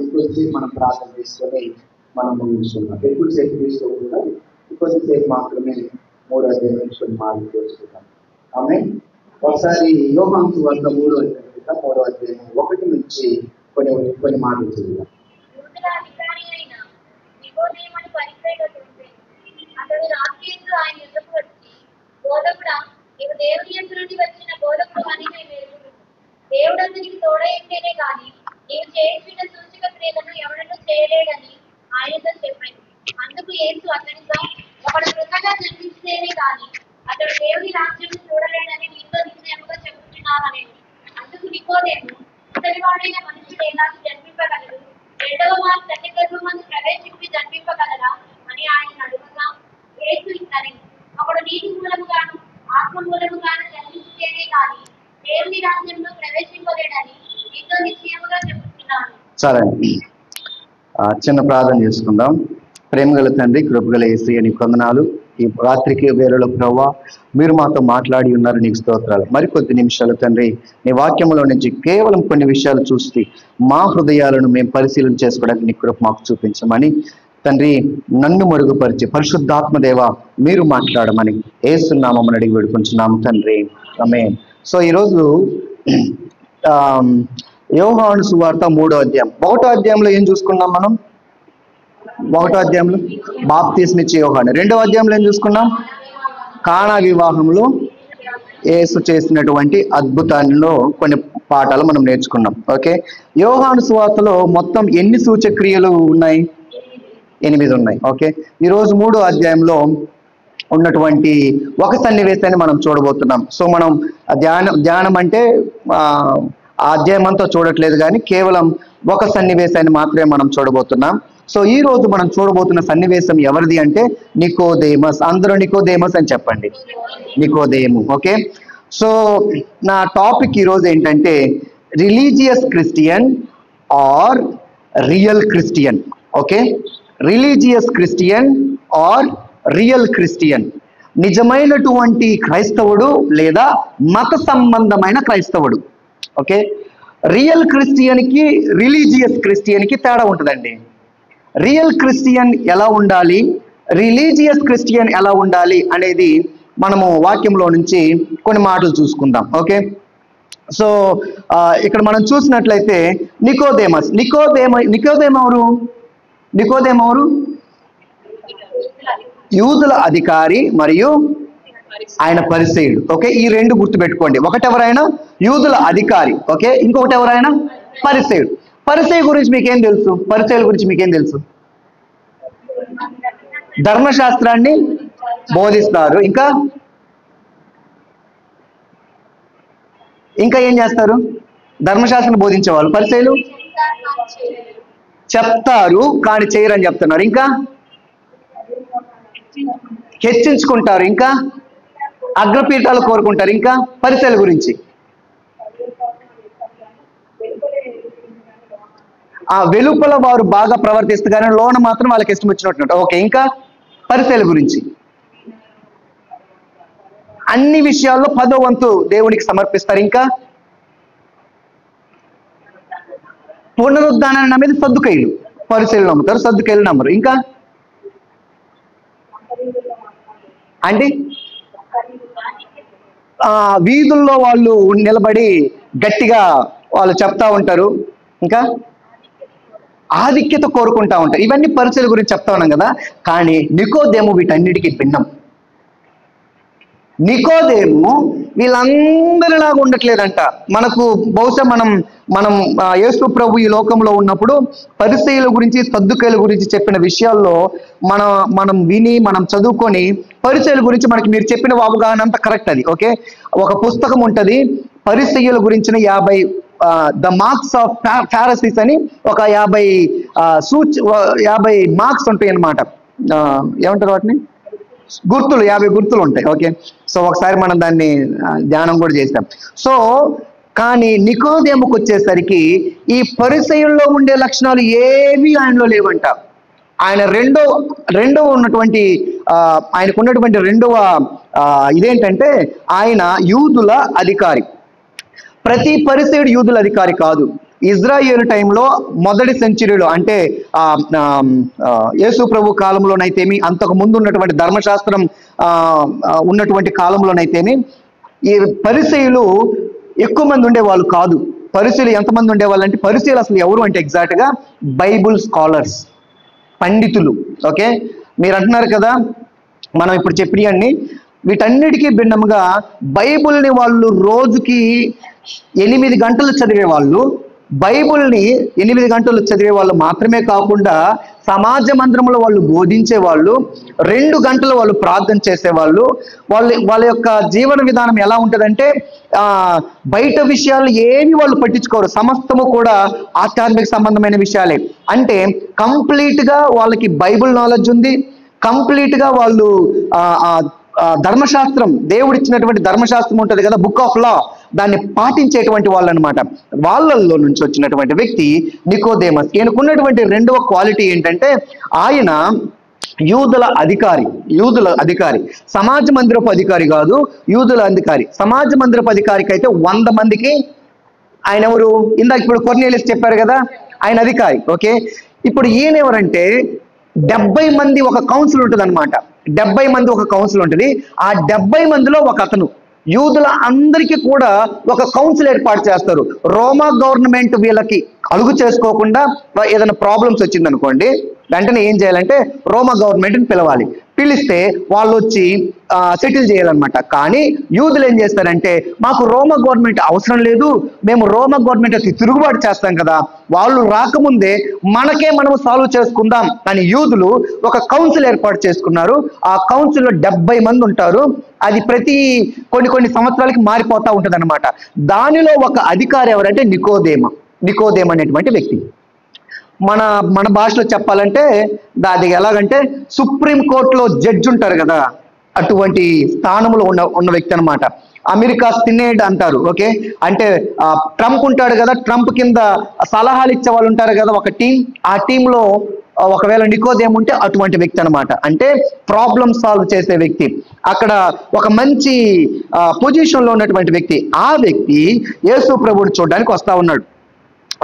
ఇంకొద్దిసేపు మనం ప్రార్థన చేసుకొని మనం ముగించుకున్నాం. ఎక్కువసేపు తీసుకోకుండా కొద్దిసేపు మాత్రమే 3వ అధ్యాయం నుంచి మార్పు చేసుకుంటాం. ఆమె ఒకసారి యోహాను సువార్త 3వ అధ్యాయం 1 నుంచి కొన్ని మాటలు చదువుతాం. అతడు రాత్రియందు ఆయన యుద్ధకు వచ్చి, బోధకుడా, నీవు దేవుని యొద్ద నుండి వచ్చిన బోధకుడు అని మేము ఎరుగుదుము. దేవుడు అతనికి తోడైంటేనే గాని నీవు చేయించిన సూచక క్రియలను ఎవడనూ చేయలేడని ఆయనతో చెప్పాను. అందుకు యేసు అతనితో, ఒకడు కృతగా జన్మించితేనే గాని అతడు దేవుని రాజ్యాన్ని చూడలేడని నీతో నిశ్చయముగా చెబుతున్నానని. అందుకు నికోదేము, ముసలివాడైన మనుషుడు ఎలాగ జన్మింపగలడు? రెండవ మారు తల్లి గర్భమందు ప్రవేశించి జన్మింపగలరా అని ఆయన అడుగుగా, యేసు ఇట్లనెను, ఒకడు నీటి మూలముగాను ఆత్మ మూలముగాను జన్మించితేనే గాని దేవుని రాజ్యంలో ప్రవేశింపలేడని నీతో నిశ్చయముగా చెబుతున్నాను. సరే, చిన్న ప్రార్థన చేసుకుందాం. ప్రేమగల తండ్రి, కృపగల యేసయ్య, నీకు వందనాలు. ఈ రాత్రికి వేళలో ప్రభువా మీరు మాతో మాట్లాడి ఉన్నారు, నీకు స్తోత్రాలు. మరికొద్ది నిమిషాలు తండ్రి నీ వాక్యంలో నుంచి కేవలం కొన్ని విషయాలు చూస్తే మా హృదయాలను మేము పరిశీలన చేసుకోవడానికి నీ కృప మాకు చూపించమని తండ్రి నన్ను మరుగుపరిచి పరిశుద్ధాత్మదేవ మీరు మాట్లాడమని యేసు నామమున అడిగి వేడుకుంటున్నాము తండ్రి, ఆమేన్. సో ఈరోజు యోహాను సువార్త 3వ అధ్యాయం 1వ అధ్యాయంలో ఏం చూసుకున్నాం మనం? 1వ అధ్యాయంలో బాప్తిస్మిచ్చే యోహాను. 2వ అధ్యాయంలో ఏం చూసుకున్నాం? కానా వివాహంలో యేసు చేసినటువంటి అద్భుతాల్లో కొన్ని పాఠాలు మనం నేర్చుకున్నాం. ఓకే, యోహాను సువార్తలో మొత్తం ఎన్ని సూచక్రియలు ఉన్నాయి? 8 ఉన్నాయి. ఓకే, ఈరోజు 3వ అధ్యాయంలో ఉన్నటువంటి ఒక సన్నివేశాన్ని మనం చూడబోతున్నాం. సో మనం ధ్యానం అంటే ఆ అధ్యాయం అంతా చూడట్లేదు, కానీ కేవలం ఒక సన్నివేశాన్ని మాత్రమే మనం చూడబోతున్నాం. సో ఈ రోజు మనం చూడబోతున్న సన్నివేశం ఎవరిది అంటే నికోదేమస్. అందరూ నికోదేమస్ అని చెప్పండి, నికోదేము. ఓకే, సో నా టాపిక్ ఈరోజు ఏంటంటే religious Christian or real Christian. Okay, religious Christian or real Christian, నిజమైనటువంటి క్రైస్తవుడు లేదా మత సంబంధమైన క్రైస్తవుడు. ఓకే, రియల్ క్రిస్టియన్కి రిలీజియస్ క్రిస్టియన్కి తేడా ఉంటుందండి. రియల్ క్రిస్టియన్ ఎలా ఉండాలి, రిలీజియస్ క్రిస్టియన్ ఎలా ఉండాలి అనేది మనము వాక్యంలో నుంచి కొన్ని మాటలు చూసుకుందాం. ఓకే, సో ఇక్కడ మనం చూసినట్లయితే నికోదేమస్. నికోదేము ఎవరు? యూదుల అధికారి మరియు ఆయన పరిసయ్యుడు. ఓకే, ఈ రెండు గుర్తుపెట్టుకోండి. ఒకటి ఎవరైనా యూదుల అధికారి, ఓకే, ఇంకొకటి ఎవరైనా పరిసయ్యుడు. పరిసయ్య గురించి మీకేం తెలుసు? పరిసయ్యుల గురించి మీకేం తెలుసు? ధర్మశాస్త్రాన్ని బోధిస్తారు. ఇంకా ఏం చేస్తారు? ధర్మశాస్త్రాన్ని బోధించేవాళ్ళు. పరిసయ్యులు చెప్తారు కానీ చేయరని చెప్తున్నారు. ఇంకా హెచ్చించుకుంటారు, ఇంకా అగ్రపీఠాలు కోరుకుంటారు. ఇంకా పరిసయ్యుల గురించి ఆ వెలుపల వారు బాగా ప్రవర్తిస్తారు కానీ లోన మాత్రం వాళ్ళకి ఇష్టం వచ్చినట్టు. ఓకే, ఇంకా పరిసయ్యుల గురించి అన్ని విషయాల్లో 10వ వంతు దేవునికి సమర్పిస్తారు. ఇంకా పునరుద్ధానాన్ని నమ్మేది సద్దుకయ్యులు. పరిసయ్యులు నమ్ముతారు, సద్దుకయ్యులు నమ్మరు. ఇంకా అంటే వీధుల్లో వాళ్ళు నిలబడి గట్టిగా వాళ్ళు చెప్తా ఉంటారు. ఇంకా ఆధిక్యత కోరుకుంటా ఉంటారు. ఇవన్నీ పరిచయాల గురించి చెప్తా ఉన్నాం కదా. కానీ నికోదేము వీటన్నిటికీ భిన్నం. నికోదేము వీళ్ళందరిలాగా ఉండట్లేదంట. మనకు బహుశా మనం యేసు ప్రభు ఈ లోకంలో ఉన్నప్పుడు పరిసయ్యుల గురించి సద్దుకయ్యుల గురించి చెప్పిన విషయాల్లో మనం విని మనం చదువుకొని పరిసయ్యుల గురించి మనకి మీరు చెప్పిన అవగాహన అంతా కరెక్ట్. అది ఓకే, ఒక పుస్తకం ఉంటుంది పరిసయ్యుల గురించిన 50 ద మార్క్స్ ఆఫ్ ఫారసీస్ అని ఒక 50 మార్క్స్ ఉంటాయి అన్నమాట. ఏమంటారు వాటిని? గుర్తులు, 50 గుర్తులు ఉంటాయి. ఓకే, సో ఒకసారి మనం దాన్ని ధ్యానం కూడా చేస్తాం. సో కానీ నికోదేముకు వచ్చేసరికి ఈ పరిసయ్యుల్లో ఉండే లక్షణాలు ఏవి ఆయనలో లేవంట. ఆయన రెండవ ఉన్నటువంటి ఆయనకున్నటువంటి రెండవ ఇదేంటంటే ఆయన యూదుల అధికారి. ప్రతి పరిసయ్యుడు యూదుల అధికారి కాదు. ఇజ్రాయేల్ టైంలో మొదటి సెంచరీలో అంటే యేసు ప్రభు కాలంలోనైతేమి, అంతకు ముందు ఉన్నటువంటి ధర్మశాస్త్రం ఉన్నటువంటి కాలంలోనైతేమి, ఈ పరిసయ్యులు ఎక్కువ మంది ఉండేవాళ్ళు కాదు. పరిసయ్యులు ఎంతమంది ఉండేవాళ్ళు అంటే, పరిసయ్యులు అసలు ఎవరు అంటే ఎగ్జాక్ట్ గా బైబుల్ స్కాలర్స్, పండితులు. ఓకే, మీరు అంటున్నారు కదా మనం ఇప్పుడు చెప్పినవన్నీ, వీటన్నిటికీ భిన్నంగా బైబుల్ని వాళ్ళు రోజుకి 8 గంటలు చదివే వాళ్ళు, బైబుల్ని 8 గంటలు చదివే వాళ్ళు మాత్రమే కాకుండా సమాజ మందిరంలో వాళ్ళు బోధించేవాళ్ళు, 2 గంటలు వాళ్ళు ప్రార్థన చేసేవాళ్ళు. వాళ్ళ యొక్క జీవన విధానం ఎలా ఉంటుందంటే, బయట విషయాలు ఏమి వాళ్ళు పట్టించుకోరు, సమస్తము కూడా ఆధ్యాత్మిక సంబంధమైన విషయాలే. అంటే కంప్లీట్గా వాళ్ళకి బైబుల్ నాలెడ్జ్ ఉంది, కంప్లీట్గా వాళ్ళు ధర్మశాస్త్రం, దేవుడిచ్చినటువంటి ధర్మశాస్త్రం ఉంటుంది కదా, బుక్ ఆఫ్ లా, దాన్ని పాటించేటువంటి వాళ్ళు అనమాట. వాళ్ళల్లో నుంచి వచ్చినటువంటి వ్యక్తి నికోదేమస్. ఈయనకున్నటువంటి రెండవ క్వాలిటీ ఏంటంటే, ఆయన యూదుల అధికారి, సమాజ మందిరపు అధికారి కాదు, యూదుల అధికారి. సమాజ మందిరపు అధికారికి అయితే 100 మందికి ఆయన ఎవరు, ఇందాక ఇప్పుడు కొర్నేలియస్ చెప్పారు కదా, ఆయన అధికారి. ఓకే, ఇప్పుడు ఈయన ఎవరంటే 70 మంది ఒక కౌన్సిల్ ఉంటుంది అనమాట. 70 మంది ఒక కౌన్సిల్ ఉంటుంది. ఆ 70 మందిలో ఒక అతను యూదుల అందరికీ కూడా ఒక కౌన్సిల్ ఏర్పాటు చేస్తారు. రోమా గవర్నమెంట్ వీళ్ళకి అలుగు చేసుకోకుండా ఏదైనా ప్రాబ్లమ్స్ వచ్చిందనుకోండి, వెంటనే ఏం చేయాలంటే రోమా గవర్నమెంట్ని పిలవాలి. పిలిస్తే వాళ్ళు వచ్చి సెటిల్ చేయాలన్నమాట. కానీ యూదులు ఏం చేస్తారంటే, మాకు రోమా గవర్నమెంట్ అవసరం లేదు, మేము రోమా గవర్నమెంట్ తిరుగుబాటు చేస్తాం కదా, వాళ్ళు రాకముందే మనం సాల్వ్ చేసుకుందాం అని యూదులు ఒక కౌన్సిల్ ఏర్పాటు చేసుకున్నారు. ఆ కౌన్సిల్లో 70 మంది ఉంటారు. అది ప్రతి కొన్ని సంవత్సరాలకి మారిపోతూ ఉంటుంది అనమాట. దానిలో ఒక అధికారి ఎవరంటే నికోదేమ అనేటువంటి వ్యక్తి. మన భాషలో చెప్పాలంటే అది ఎలాగంటే, సుప్రీం కోర్టులో జడ్జి ఉంటారు కదా, అటువంటి స్థానంలో ఉన్న వ్యక్తి అనమాట. అమెరికా సినేట్ అంటారు. ఓకే, అంటే ట్రంప్ ఉంటాడు కదా, ట్రంప్ కింద సలహాలు ఇచ్చే వాళ్ళు ఉంటారు కదా ఒక టీం, ఆ టీంలో ఒకవేళ నికోదేము ఉంటే అటువంటి వ్యక్తి అనమాట. అంటే ప్రాబ్లమ్ సాల్వ్ చేసే వ్యక్తి, అక్కడ ఒక మంచి పొజిషన్లో ఉన్నటువంటి వ్యక్తి. ఆ వ్యక్తి యేసు ప్రభువుని చూడడానికి వస్తా ఉన్నాడు.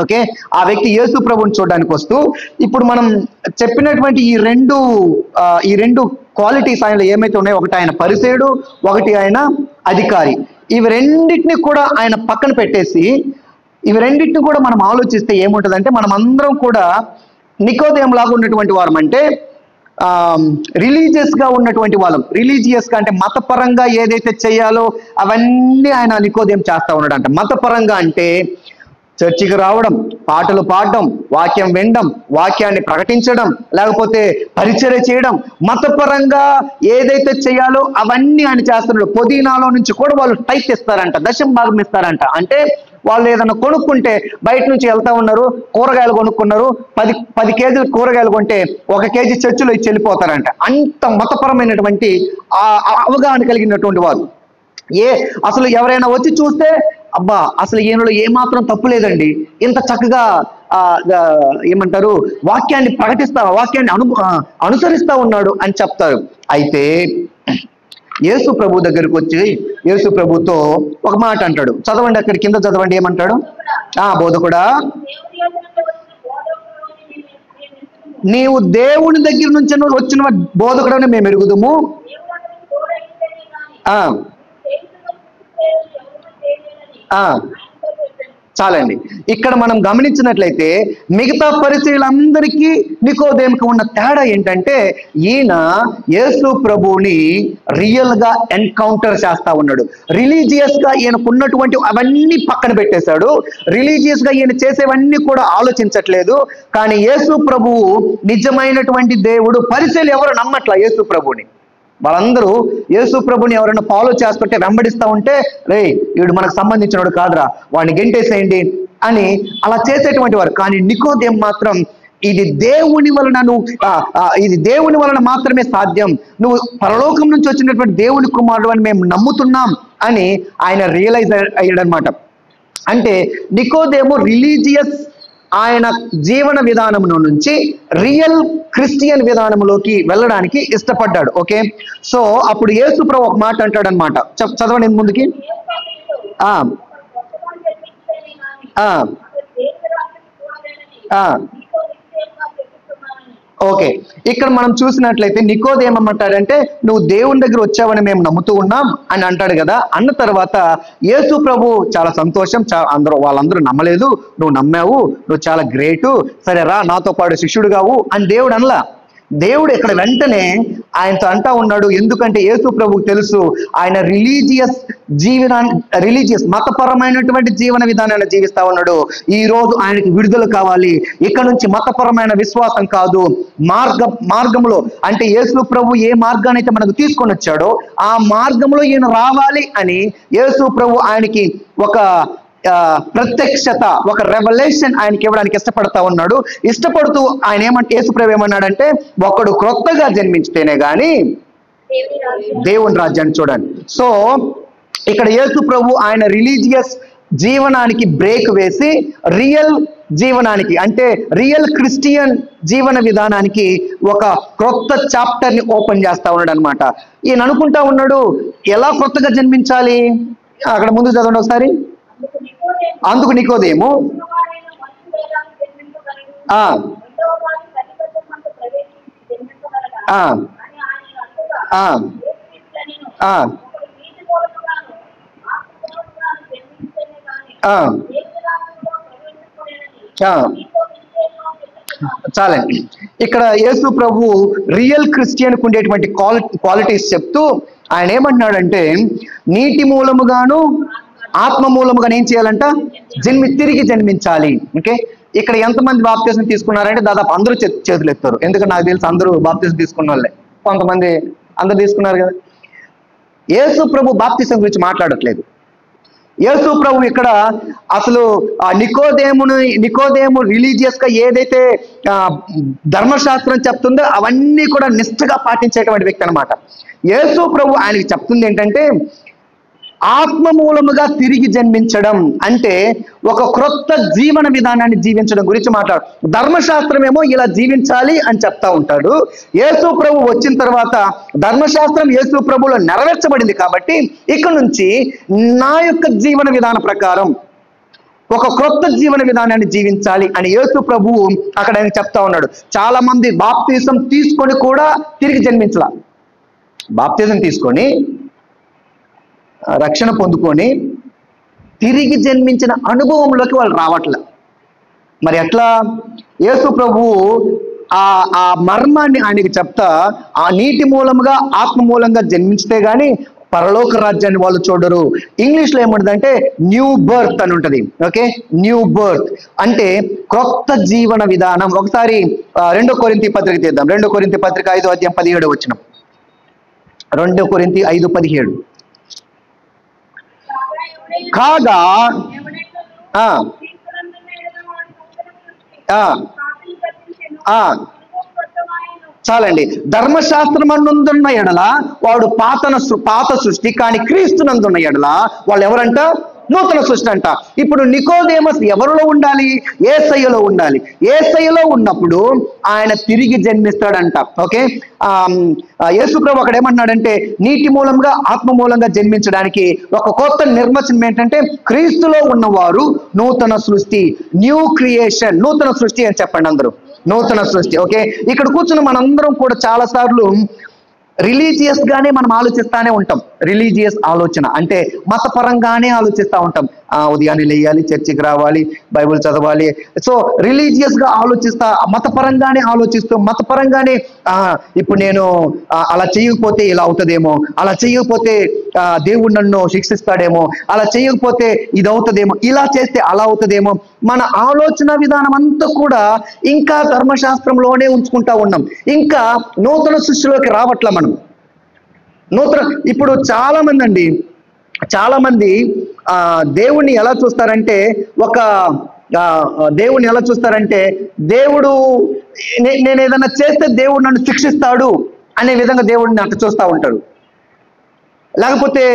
ఓకే, ఆ వ్యక్తి యేసు ప్రభువుని చూడడానికి వస్తూ, ఇప్పుడు మనం చెప్పినటువంటి ఈ రెండు క్వాలిటీస్ ఆయనలో ఏమైతే ఉన్నాయో, ఒకటి ఆయన పరిసేయుడు, ఒకటి ఆయన అధికారి. ఇవి రెండింటిని కూడా ఆయన పక్కన పెట్టేసి, ఇవి రెండింటిని కూడా మనం ఆలోచిస్తే ఏముంటుందంటే, మనం అందరం కూడా నికోదేము లాగా ఉన్నటువంటి వారం. అంటే రిలీజియస్ గా ఉన్నటువంటి వాళ్ళం. రిలీజియస్ గా అంటే మతపరంగా ఏదైతే చేయాలో అవన్నీ ఆయన నికోదేము చేస్తా ఉన్నాడంట. మతపరంగా అంటే చర్చికి రావడం, పాటలు పాడడం, వాక్యం వినడం, వాక్యాన్ని ప్రకటించడం, లేకపోతే పరిచర్య చేయడం, మతపరంగా ఏదైతే చేయాలో అవన్నీ ఆయన చేస్తున్నాడు. పుదీనాలో నుంచి కూడా వాళ్ళు టైప్ ఇస్తారంట, దశమ భాగం ఇస్తారంట. అంటే వాళ్ళు ఏదైనా కొనుక్కుంటే, బయట నుంచి వెళ్తా ఉన్నారు, కూరగాయలు కొనుక్కున్నారు, 10 కేజీలు కూరగాయలు కొంటే 1 కేజీ చర్చిలో ఇచ్చి వెళ్ళిపోతారంట. అంత మతపరమైనటువంటి అవగాహన కలిగినటువంటి వారు. అసలు ఎవరైనా వచ్చి చూస్తే, అబ్బా అసలు ఈయనలో ఏమాత్రం తప్పు లేదండి, ఇంత చక్కగా ఏమంటారు వాక్యాన్ని వాక్యాన్ని అనుసరిస్తా ఉన్నాడు అని చెప్తారు. అయితే యేసు ప్రభు దగ్గరికి వచ్చి యేసు ప్రభుతో ఒక మాట అంటాడు. చదవండి, అక్కడ కింద చదవండి, ఏమంటాడు? బోధకుడా, నీవు దేవుని దగ్గర నుంచి వచ్చిన బోధకుడని మేము ఎరుగుదుము. చాలండి. ఇక్కడ మనం గమనించినట్లయితే మిగతా పరిచయులందరికీ నికోదేముకి ఉన్న తేడా ఏంటంటే, ఈయన యేసు ప్రభువుని రియల్ గా ఎన్కౌంటర్ చేస్తా ఉన్నాడు. రిలీజియస్ గా ఈయనకున్నటువంటి అవన్నీ పక్కన పెట్టేశాడు. రిలీజియస్ గా ఈయన చేసేవన్నీ కూడా ఆలోచించట్లేదు. కానీ యేసు ప్రభువు నిజమైనటువంటి దేవుడు. పరిచయులు ఎవరు నమ్మట్లా యేసు ప్రభువుని. వాళ్ళందరూ యేసు ప్రభుని ఎవరైనా ఫాలో చేస్తుంటే, వెంబడిస్తూ ఉంటే, రే వీడు మనకు సంబంధించినవాడు కాదురా, వాడిని గెంటేసేయండి అని అలా చేసేటువంటి వారు. కానీ నికోదేము మాత్రం, ఇది దేవుని వలన మాత్రమే సాధ్యం, నువ్వు పరలోకం నుంచి వచ్చినటువంటి దేవుని కుమారుడు అని మేము నమ్ముతున్నాం అని ఆయన రియలైజ్ అయ్యాడనమాట. అంటే నికోదేము రిలీజియస్ ఆయన జీవన విధానంలో నుంచి రియల్ క్రిస్టియన్ విధానంలోకి వెళ్ళడానికి ఇష్టపడ్డాడు. ఓకే, సో అప్పుడు యేసు ప్రభు ఒక మాట అంటాడు అనమాట. చదవండి ముందుకి. ఆ, నీతో నిశ్చయంగా చెప్పుతున్నానని. ఓకే, ఇక్కడ మనం చూసినట్లయితే నికోదేము ఏమంటాడంటే నువ్వు దేవుని దగ్గర వచ్చావని మేము నమ్ముతూ ఉన్నాం అని అంటాడు కదా. అన్న తర్వాత యేసు ప్రభు చాలా సంతోషం, వాళ్ళందరూ నమ్మలేదు, నువ్వు నమ్మావు, నువ్వు చాలా గ్రేటు, సరే రా నాతో పాటు శిష్యుడు కావు అని దేవుడు అనలా. దేవుడు ఇక్కడ వెంటనే ఆయనతో అంటా ఉన్నాడు. ఎందుకంటే యేసు ప్రభుకు తెలుసు ఆయన రిలీజియస్ మతపరమైనటువంటి జీవన విధానాన్ని జీవిస్తా ఉన్నాడు. ఈ రోజు ఆయనకి విడుదల కావాలి. ఇక్కడ నుంచి మతపరమైన విశ్వాసం కాదు, మార్గంలో అంటే యేసు ప్రభు ఏ మార్గాన్ని అయితే మనకు తీసుకొని వచ్చాడో ఆ మార్గంలో ఈయన రావాలి అని యేసు ప్రభు ఆయనకి ఒక ప్రత్యక్షత, ఒక రెవల్యూషన్ ఆయనకి ఇవ్వడానికి ఇష్టపడతా ఉన్నాడు. ఇష్టపడుతూ ఆయన యేసు ప్రభు ఏమన్నాడంటే ఒకడు క్రొత్తగా జన్మించితేనే గాని దేవుని రాజ్యాన్ని చూడండి. సో ఇక్కడ యేసు ప్రభు ఆయన రిలీజియస్ జీవనానికి బ్రేక్ వేసి రియల్ జీవనానికి అంటే రియల్ క్రిస్టియన్ జీవన విధానానికి ఒక క్రొత్త చాప్టర్ ని ఓపెన్ చేస్తా ఉన్నాడు అనమాట. ఈయన అనుకుంటా ఉన్నాడు ఎలా కొత్తగా జన్మించాలి. అక్కడ ముందు చదవండి ఒకసారి. అందుకు నికోదేము చాలండి. ఇక్కడ యేసు ప్రభు రియల్ క్రిస్టియన్కి ఉండేటువంటి క్వాలిటీస్ చెప్తూ ఆయన ఏమంటున్నాడంటే నీటి మూలముగాను ఆత్మ మూలముగా ఏం చేయాలంట, తిరిగి జన్మించాలి. ఓకే, ఇక్కడ ఎంతమంది బాప్తిజం తీసుకున్నారంటే దాదాపు అందరూ చేతులు ఎత్తారు. ఎందుకంటే నాకు తెలుసు అందరూ బాప్తిజం తీసుకున్న వాళ్ళే, కొంతమంది అందరూ తీసుకున్నారు కదా. యేసు ప్రభు బాప్తిజం గురించి మాట్లాడట్లేదు. యేసు ప్రభు ఇక్కడ అసలు నికోదేము రిలీజియస్ గా ఏదైతే ధర్మశాస్త్రం చెప్తుందో అవన్నీ కూడా నిష్ఠగా పాటించేటువంటి వ్యక్తి అనమాట. యేసు ప్రభు ఆయనకి చెప్తుంది ఏంటంటే ఆత్మ మూలముగా తిరిగి జన్మించడం అంటే ఒక క్రొత్త జీవన విధానాన్ని జీవించడం గురించి మాట్లాడు. ధర్మశాస్త్రం ఏమో ఇలా జీవించాలి అని చెప్తా ఉంటాడు. యేసు ప్రభు వచ్చిన తర్వాత ధర్మశాస్త్రం యేసు ప్రభులో నెరవేర్చబడింది కాబట్టి ఇక నుంచి నా యొక్క జీవన విధాన ప్రకారం ఒక క్రొత్త జీవన విధానాన్ని జీవించాలి అని యేసు ప్రభువు అక్కడ ఆయన చెప్తా ఉన్నాడు. చాలా మంది బాప్తిజం తీసుకొని కూడా తిరిగి జన్మించాల. బాప్తిజం తీసుకొని రక్షణ పొందుకొని తిరిగి జన్మించిన అనుభవంలోకి వాళ్ళు రావట్లే. మరి ఎట్లా? యేసు ప్రభువు ఆ మర్మాన్ని ఆయనకి చెప్తా ఆ నీటి మూలంగా ఆత్మ మూలంగా జన్మించితే గాని పరలోక రాజ్యాన్ని వాళ్ళు చూడరు. ఇంగ్లీష్ లో ఏముంటుందంటే న్యూ బర్త్ అని ఉంటది. ఓకే, న్యూ బర్త్ అంటే క్రొత్త జీవన విధానం. ఒకసారి 2 కొరింథీ పత్రిక తీద్దాం. 2 కొరింథీ పత్రిక 5:17 వచ్చిన 2 కొరింథీ 5:17 కాగా చాలండి. ధర్మశాస్త్రమన్నందున్న ఎడల వాడు పాత సృష్టి, కానీ క్రీస్తునందున్న ఎడల వాళ్ళు ఎవరంట? నూతన సృష్టి అంట. ఇప్పుడు నికోదేమస్ ఎవరిలో ఉండాలి? యేసయ్యలో ఉండాలి. యేసయ్యలో ఉన్నప్పుడు ఆయన తిరిగి జన్మిస్తాడంట. ఓకే, యేసు ప్రభు అక్కడ ఏమంటున్నాడంటే నీటి మూలంగా ఆత్మ మూలంగా జన్మించడానికి ఒక కొత్త నిర్వచనం ఏంటంటే క్రీస్తులో ఉన్నవారు నూతన సృష్టి, న్యూ క్రియేషన్. నూతన సృష్టి అని చెప్పండి అందరూ, నూతన సృష్టి. ఓకే, ఇక్కడ కూర్చున్న మనందరం కూడా చాలా సార్లు రిలీజియస్ గానే మనం ఆలోచిస్తానే ఉంటాం. రిలీజియస్ ఆలోచన అంటే మతపరంగానే ఆలోచిస్తూ ఉంటాం. ఉదయాన్నే లేయాలి, చర్చికి రావాలి, బైబుల్ చదవాలి. సో రిలీజియస్ గా ఆలోచిస్తా, మతపరంగానే ఆలోచిస్తూ మతపరంగానే ఇప్పుడు నేను అలా చేయకపోతే ఇలా అవుతుందేమో, అలా చేయకపోతే దేవుడు నన్ను శిక్షిస్తాడేమో, అలా చేయకపోతే ఇది అవుతుందేమో, ఇలా చేస్తే అలా అవుతుందేమో. మన ఆలోచన విధానం అంతా కూడా ఇంకా ధర్మశాస్త్రంలోనే ఉంచుకుంటా ఉన్నాం. ఇంకా నూతన సృష్టిలోకి రావట్ల మనం. ఇప్పుడు చాలా మంది దేవుణ్ణి ఎలా చూస్తారంటే దేవుడు నేను ఏదైనా చేస్తే దేవుడు నన్ను శిక్షిస్తాడు అనే విధంగా దేవుడిని అట్లా చూస్తూ ఉంటాడు. లేకపోతే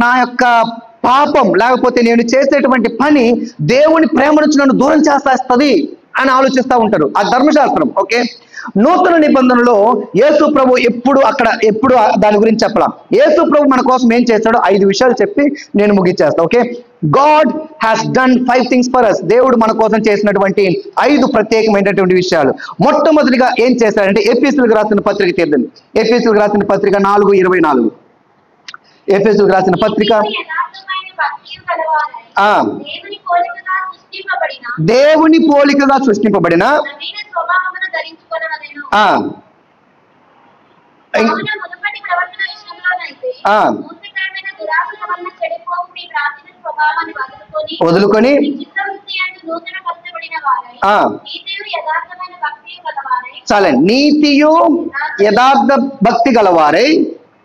నా యొక్క పాపం, లేకపోతే నేను చేసేటువంటి పని దేవుని ప్రేమ నుంచి నన్ను దూరం చేసేస్తుంది అని ఆలోచిస్తూ ఉంటారు. ఆ ధర్మశాస్త్రం. ఓకే, నూతన నిబంధనలో యేసు ప్రభు ఎప్పుడు దాని గురించి చెప్పలా. యేసు ప్రభు మన కోసం ఏం చేస్తాడో 5 విషయాలు చెప్పి నేను ముగించేస్తా. Okay, God has done 5 things for us. దేవుడు మన కోసం చేసినటువంటి 5 ప్రత్యేకమైనటువంటి విషయాలు. మొట్టమొదటిగా ఏం చేశాడంటే ఎఫెసీయులకు రాసిన పత్రిక తీద్దాం. ఎఫెసీయులకు రాసిన పత్రిక 4:24. ఎఫెసీయులకు రాసిన పత్రిక యథార్థమైన భక్తియు గలవారై, ఆ దేవుని పోలికగా సృష్టింపబడిన దేవుని పోలికగా సృష్టింపబడిన నవీన స్వభావమును ధరించుకొనవలెను. ఆ కావున మునుపటి ప్రవర్తన విషయంలోనైతే ఆ. మోసకరమైన దురాశల వలన చెడిపోవు మీ ప్రాచీన స్వభావాన్ని వదులుకొని మీ చిత్తవృత్తి యందు నూతనపరచబడిన వారై, ఆ. నీతియు యథార్థమైన భక్తియు గలవారై, చాలండి. నీతియు యథార్థ భక్తి గలవారై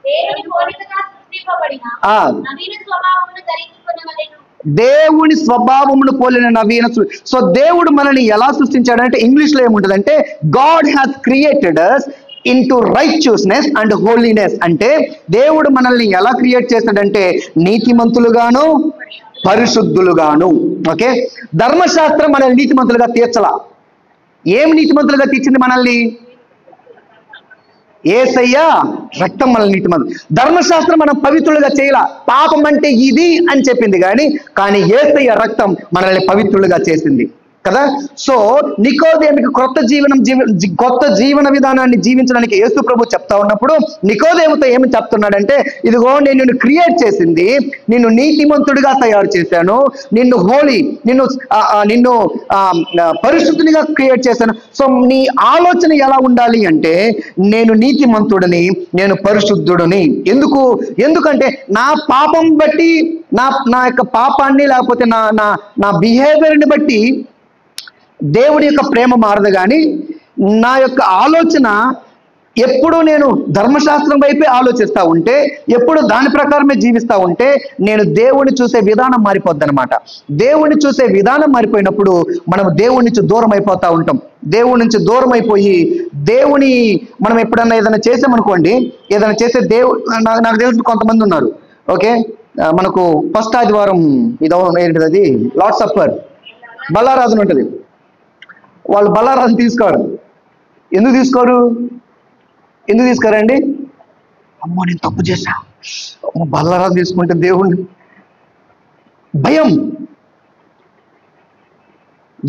దేవుని పోలికగా సృష్టింపబడిన ఆ నవీన స్వభావమును ధరించుకొనవలెను. దేవుని స్వభావమును పోలిన నవీన సో దేవుడు మనల్ని ఎలా సృష్టించాడంటే ఇంగ్లీష్ లో ఏముంటదంటే God has created us into righteousness and holiness. అంటే దేవుడు మనల్ని ఎలా క్రియేట్ చేశాడంటే నీతిమంతులుగాను పరిశుద్ధులుగాను. ఓకే, ధర్మశాస్త్రం మనల్ని నీతిమంతులుగా తీర్చలా. ఏం నీతిమంతులుగా తీర్చింది మనల్ని? యేసయ్య రక్తం మనల్ని నీతిమంతులు. ధర్మశాస్త్రం మనం పవిత్రులుగా చేయాల. పాపం అంటే ఇది అని చెప్పింది కానీ యేసయ్య రక్తం మనల్ని పవిత్రులుగా చేసింది కదా. సో నికోదేముకి కొత్త జీవన విధానాన్ని జీవించడానికి యేసు ప్రభు చెప్తా ఉన్నప్పుడు నికోదేముతో ఏమి చెప్తున్నాడంటే, ఇదిగో నేను నిన్ను క్రియేట్ చేసింది, నిన్ను నీతిమంతుడిగా తయారు చేశాను, నిన్ను హోలీ, నిన్ను పరిశుద్ధునిగా క్రియేట్ చేశాను. సో నీ ఆలోచన ఎలా ఉండాలి అంటే, నేను నీతిమంతుడిని, నేను పరిశుద్ధుడిని. ఎందుకంటే నా పాపం బట్టి, నా యొక్క పాపాన్ని లేకపోతే నా బిహేవియర్ని బట్టి దేవుడి యొక్క ప్రేమ మారదు. కానీ నా యొక్క ఆలోచన ఎప్పుడు నేను ధర్మశాస్త్రం వైపే ఆలోచిస్తూ ఉంటే, ఎప్పుడు దాని ప్రకారమే జీవిస్తూ ఉంటే, నేను దేవుడిని చూసే విధానం మారిపోద్ది అనమాట. దేవుడిని చూసే విధానం మారిపోయినప్పుడు మనం దేవుడి నుంచి దూరం అయిపోతూ ఉంటాం. దేవుడి నుంచి దూరం అయిపోయి మనం ఎప్పుడన్నా ఏదైనా చేసామనుకోండి, ఏదైనా చేసే నాకు తెలిసిన కొంతమంది ఉన్నారు. ఓకే, మనకు ఫస్ట్ ఆదివారం ఏంటిది, అది లార్డ్ సప్పర్, బల్లారాధన ఉంటుంది. వాళ్ళు బల్లారాధన తీసుకోరు. ఎందుకు తీసుకోరండి? అమ్మో నేను తప్పు చేశా, బల్లారాధన తీసుకుంటే దేవుణ్ణి భయం.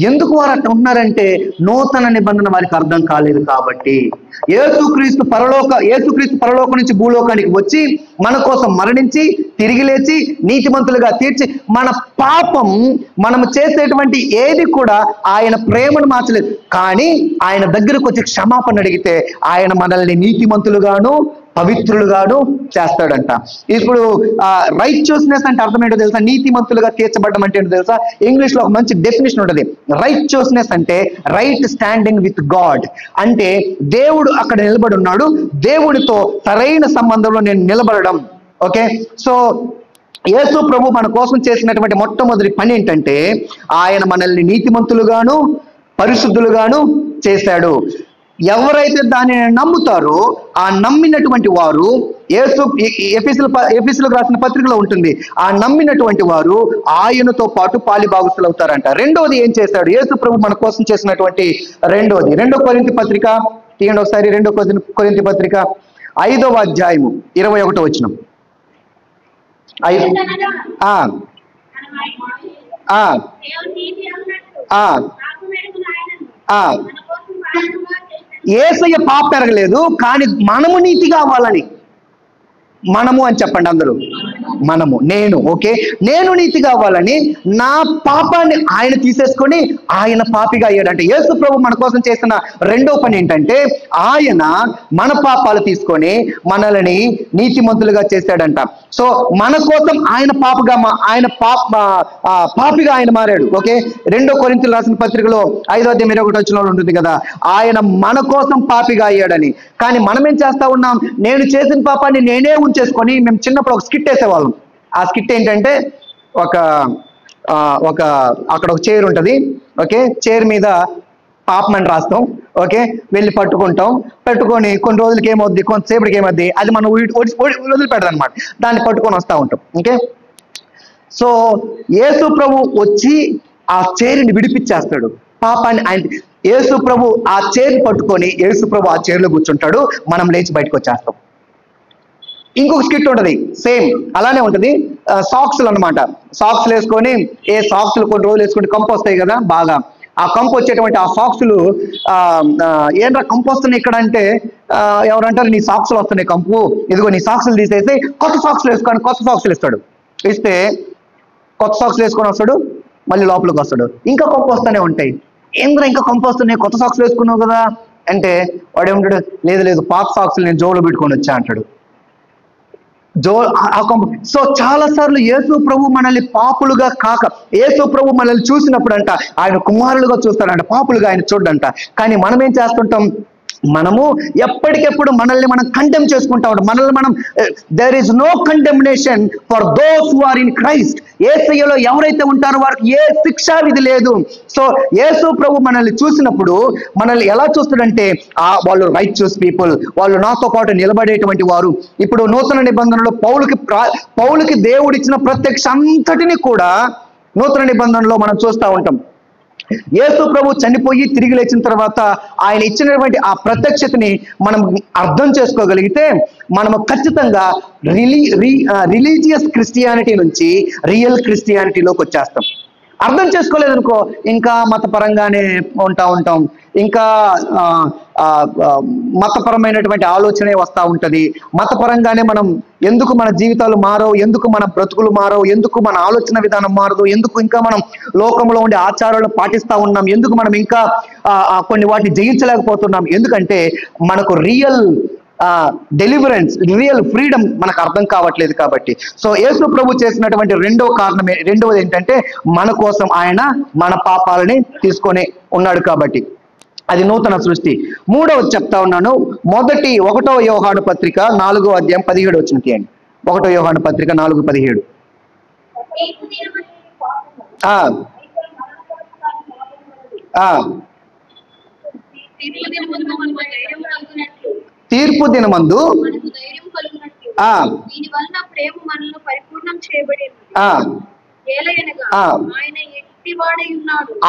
ఎందుకు వారు అట్లా ఉన్నారంటే, నూతన నిబంధన వారికి అర్థం కాలేదు కాబట్టి. యేసుక్రీస్తు పరలోకం నుంచి భూలోకానికి వచ్చి మన కోసం మరణించి తిరిగి లేచి నీతిమంతులుగా తీర్చి, మన పాపం మనము చేసేటువంటి ఏది కూడా ఆయన ప్రేమను మార్చలేదు. కానీ ఆయన దగ్గరకు వచ్చి క్షమాపణ అడిగితే ఆయన మనల్ని నీతిమంతులుగాను పవిత్రులుగాను చేస్తాడంట. ఇప్పుడు రైచియస్నెస్ అంటే అర్థం ఏంటో తెలుసా? నీతిమంతులుగా తీర్చబడడం అంటే ఏంటో తెలుసా? ఇంగ్లీష్ లో ఒక మంచి డెఫినేషన్ ఉంటుంది. రైచియస్నెస్ అంటే రైట్ స్టాండింగ్ విత్ గాడ్. అంటే దేవుడు అక్కడ నిలబడి ఉన్నాడు, దేవుడితో సరైన సంబంధంలో నేను నిలబడడం. ఓకే, సో యేసు ప్రభు మన కోసం చేసినటువంటి మొట్టమొదటి పని ఏంటంటే, ఆయన మనల్ని నీతిమంతులుగాను పరిశుద్ధులుగాను చేశాడు. ఎవరైతే దానిని నమ్ముతారో ఆ నమ్మినటువంటి వారు, ఎఫెసీయులకు రాసిన పత్రికలో ఉంటుంది, ఆ నమ్మినటువంటి వారు ఆయనతో పాటు పాలిభాగస్తులు అవుతారంట. రెండోది ఏం చేశాడు యేసు ప్రభు మన కోసం చేసినటువంటి రెండోది? 2 కొరింథీ పత్రిక తీయండి ఒకసారి. 2 కొరింథీ పత్రిక 5వ అధ్యాయము 21వ వచనం. యేసయ్య పాప పెరగలేదు, కానీ మనము నీతిగా అవ్వాలని. మనము అని చెప్పండి అందరూ. నేను. ఓకే, నేను నీతిగా అవ్వాలని నా పాపాన్ని ఆయన తీసేసుకొని ఆయన పాపిగా అయ్యాడంటే, యేసు ప్రభు మన కోసం చేసిన రెండో పని ఏంటంటే, ఆయన మన పాపాలు తీసుకొని మనల్ని నీతిమంతులుగా చేశాడంట. సో మన కోసం ఆయన పాపిగా ఆయన మారాడు. ఓకే, 2 కొరింథీయులకు రాసిన పత్రికలో 5వ అధ్యాయం 21వ వచనంలో ఉంటుంది కదా, ఆయన మన కోసం పాపిగా అయ్యాడని. కానీ మనం ఏం చేస్తా ఉన్నాం? నేను చేసిన పాపాన్ని నేనే ఉంచేసుకొని, మేము చిన్నప్పుడు ఒక స్కిట్ వేసేవాళ్ళం. ఆ స్కిట్ ఏంటంటే, అక్కడ ఒక చైర్ ఉంటుంది. ఓకే, చైర్ మీద పాపమని రాస్తాం. ఓకే, వెళ్ళి పెట్టుకొని కొన్ని రోజులకి ఏమవుద్ది, కొంతసేపటికి ఏమవుద్ది, అది మనం వదిలిపెడదాం అనమాట. దాన్ని పట్టుకొని వస్తూ ఉంటాం. ఓకే, సో యేసు ప్రభు వచ్చి ఆ చైర్ని విడిపించేస్తాడు. పాపాన్ని యేసు ప్రభు ఆ చైర్ పట్టుకొని యేసు ప్రభు ఆ చైర్లో కూర్చుంటాడు, మనం లేచి బయటకు వచ్చేస్తాం. ఇంకొక స్కిట్ ఉంటుంది సేమ్ అలానే ఉంటుంది. సాక్స్లు అనమాట. సాక్స్లు వేసుకొని సాక్స్లు కొన్ని రోజులు వేసుకుంటే కంపు వస్తాయి కదా బాగా. ఆ కంపు వచ్చేటువంటి ఆ సాక్స్లు ఏంట్రా కంపు వస్తున్నాయి ఇక్కడ అంటే ఎవరంటారు నీ సాక్స్లు వస్తున్నాయి కంపు, ఇదిగో నీ సాక్స్లు తీసేసి కొత్త సాక్స్లు వేసుకొని కొత్త సాక్స్లు ఇస్తాడు. ఇస్తే కొత్త సాక్స్లు వేసుకొని వస్తాడు, మళ్ళీ లోపలికి వస్తాడు, ఇంకా కంపు వస్తూనే ఉంటాయి. ఏంద్రా ఇంకా కంపు వస్తున్నాయి, కొత్త సాక్స్లు వేసుకున్నావు కదా అంటే వాడు ఏమంటాడు, లేదు లేదు పాత సాక్స్లు నేను జోలో పెట్టుకొని వచ్చా అంటాడు. సో చాలా సార్లు యేసు ప్రభు మనల్ని పాపులుగా కాక, యేసు ప్రభు మనల్ని చూసినప్పుడు అంట ఆయన కుమారులుగా చూస్తాడంట, పాపులుగా ఆయన చూడంట. కానీ మనం ఏం చేస్తుంటాం, మనము ఎప్పటికెప్పుడు మనల్ని మనం కండెమ్ చేసుకుంటా ఉంటాం. మనల్ని మనం there is no condemnation for those who are in Christ. యేసయ్యలో ఎవరైతే ఉంటారో వారికి ఏ శిక్షా విధి లేదు. సో యేసు ప్రభు మనల్ని చూసినప్పుడు మనల్ని ఎలా చూస్తాడంటే వాళ్ళు రైచియస్ పీపుల్, వాళ్ళు నాతో పాటు నిలబడేటువంటి వారు. ఇప్పుడు నూతన నిబంధనలో పౌలుకి దేవుడిచ్చిన ప్రత్యక్ష అంతటిని కూడా నూతన నిబంధనలో మనం చూస్తూ ఉంటాం. యేసు ప్రభు చనిపోయి తిరిగి లేచిన తర్వాత ఆయన ఇచ్చినటువంటి ఆ ప్రత్యక్షతని మనం అర్థం చేసుకోగలిగితే మనము ఖచ్చితంగా రిలీజియస్ క్రిస్టియానిటీ నుంచి రియల్ క్రిస్టియానిటీలోకి వచ్చేస్తాం. అర్థం చేసుకోలేదనుకో ఇంకా మతపరంగానే ఉంటాం, ఇంకా మతపరమైనటువంటి ఆలోచనే వస్తూ ఉంటుంది. మతపరంగానే మనం ఎందుకు మన జీవితాలు మారవు, ఎందుకు మన బ్రతుకులు మారవు, ఎందుకు మన ఆలోచన విధానం మారదు, ఎందుకు ఇంకా మనం లోకంలో ఉండే ఆచారాలను పాటిస్తూ ఉన్నాం, ఎందుకు మనం ఇంకా కొన్ని వాటిని జయించలేకపోతున్నాం, ఎందుకంటే మనకు రియల్ డెలివరెన్స్, రియల్ ఫ్రీడమ్ మనకు అర్థం కావట్లేదు కాబట్టి. సో యేసు ప్రభు చేసినటువంటి రెండవది ఏంటంటే మన కోసం ఆయన మన పాపాలని తీసుకొని ఉన్నాడు కాబట్టి అది నూతన సృష్టి. మూడవది చెప్తా ఉన్నాను, 1వ యోహాను పత్రిక 4వ అధ్యాయం 17 వచ్చిన తీయండి. 1వ యోహాను పత్రిక 4:17. తీర్పు దినమందు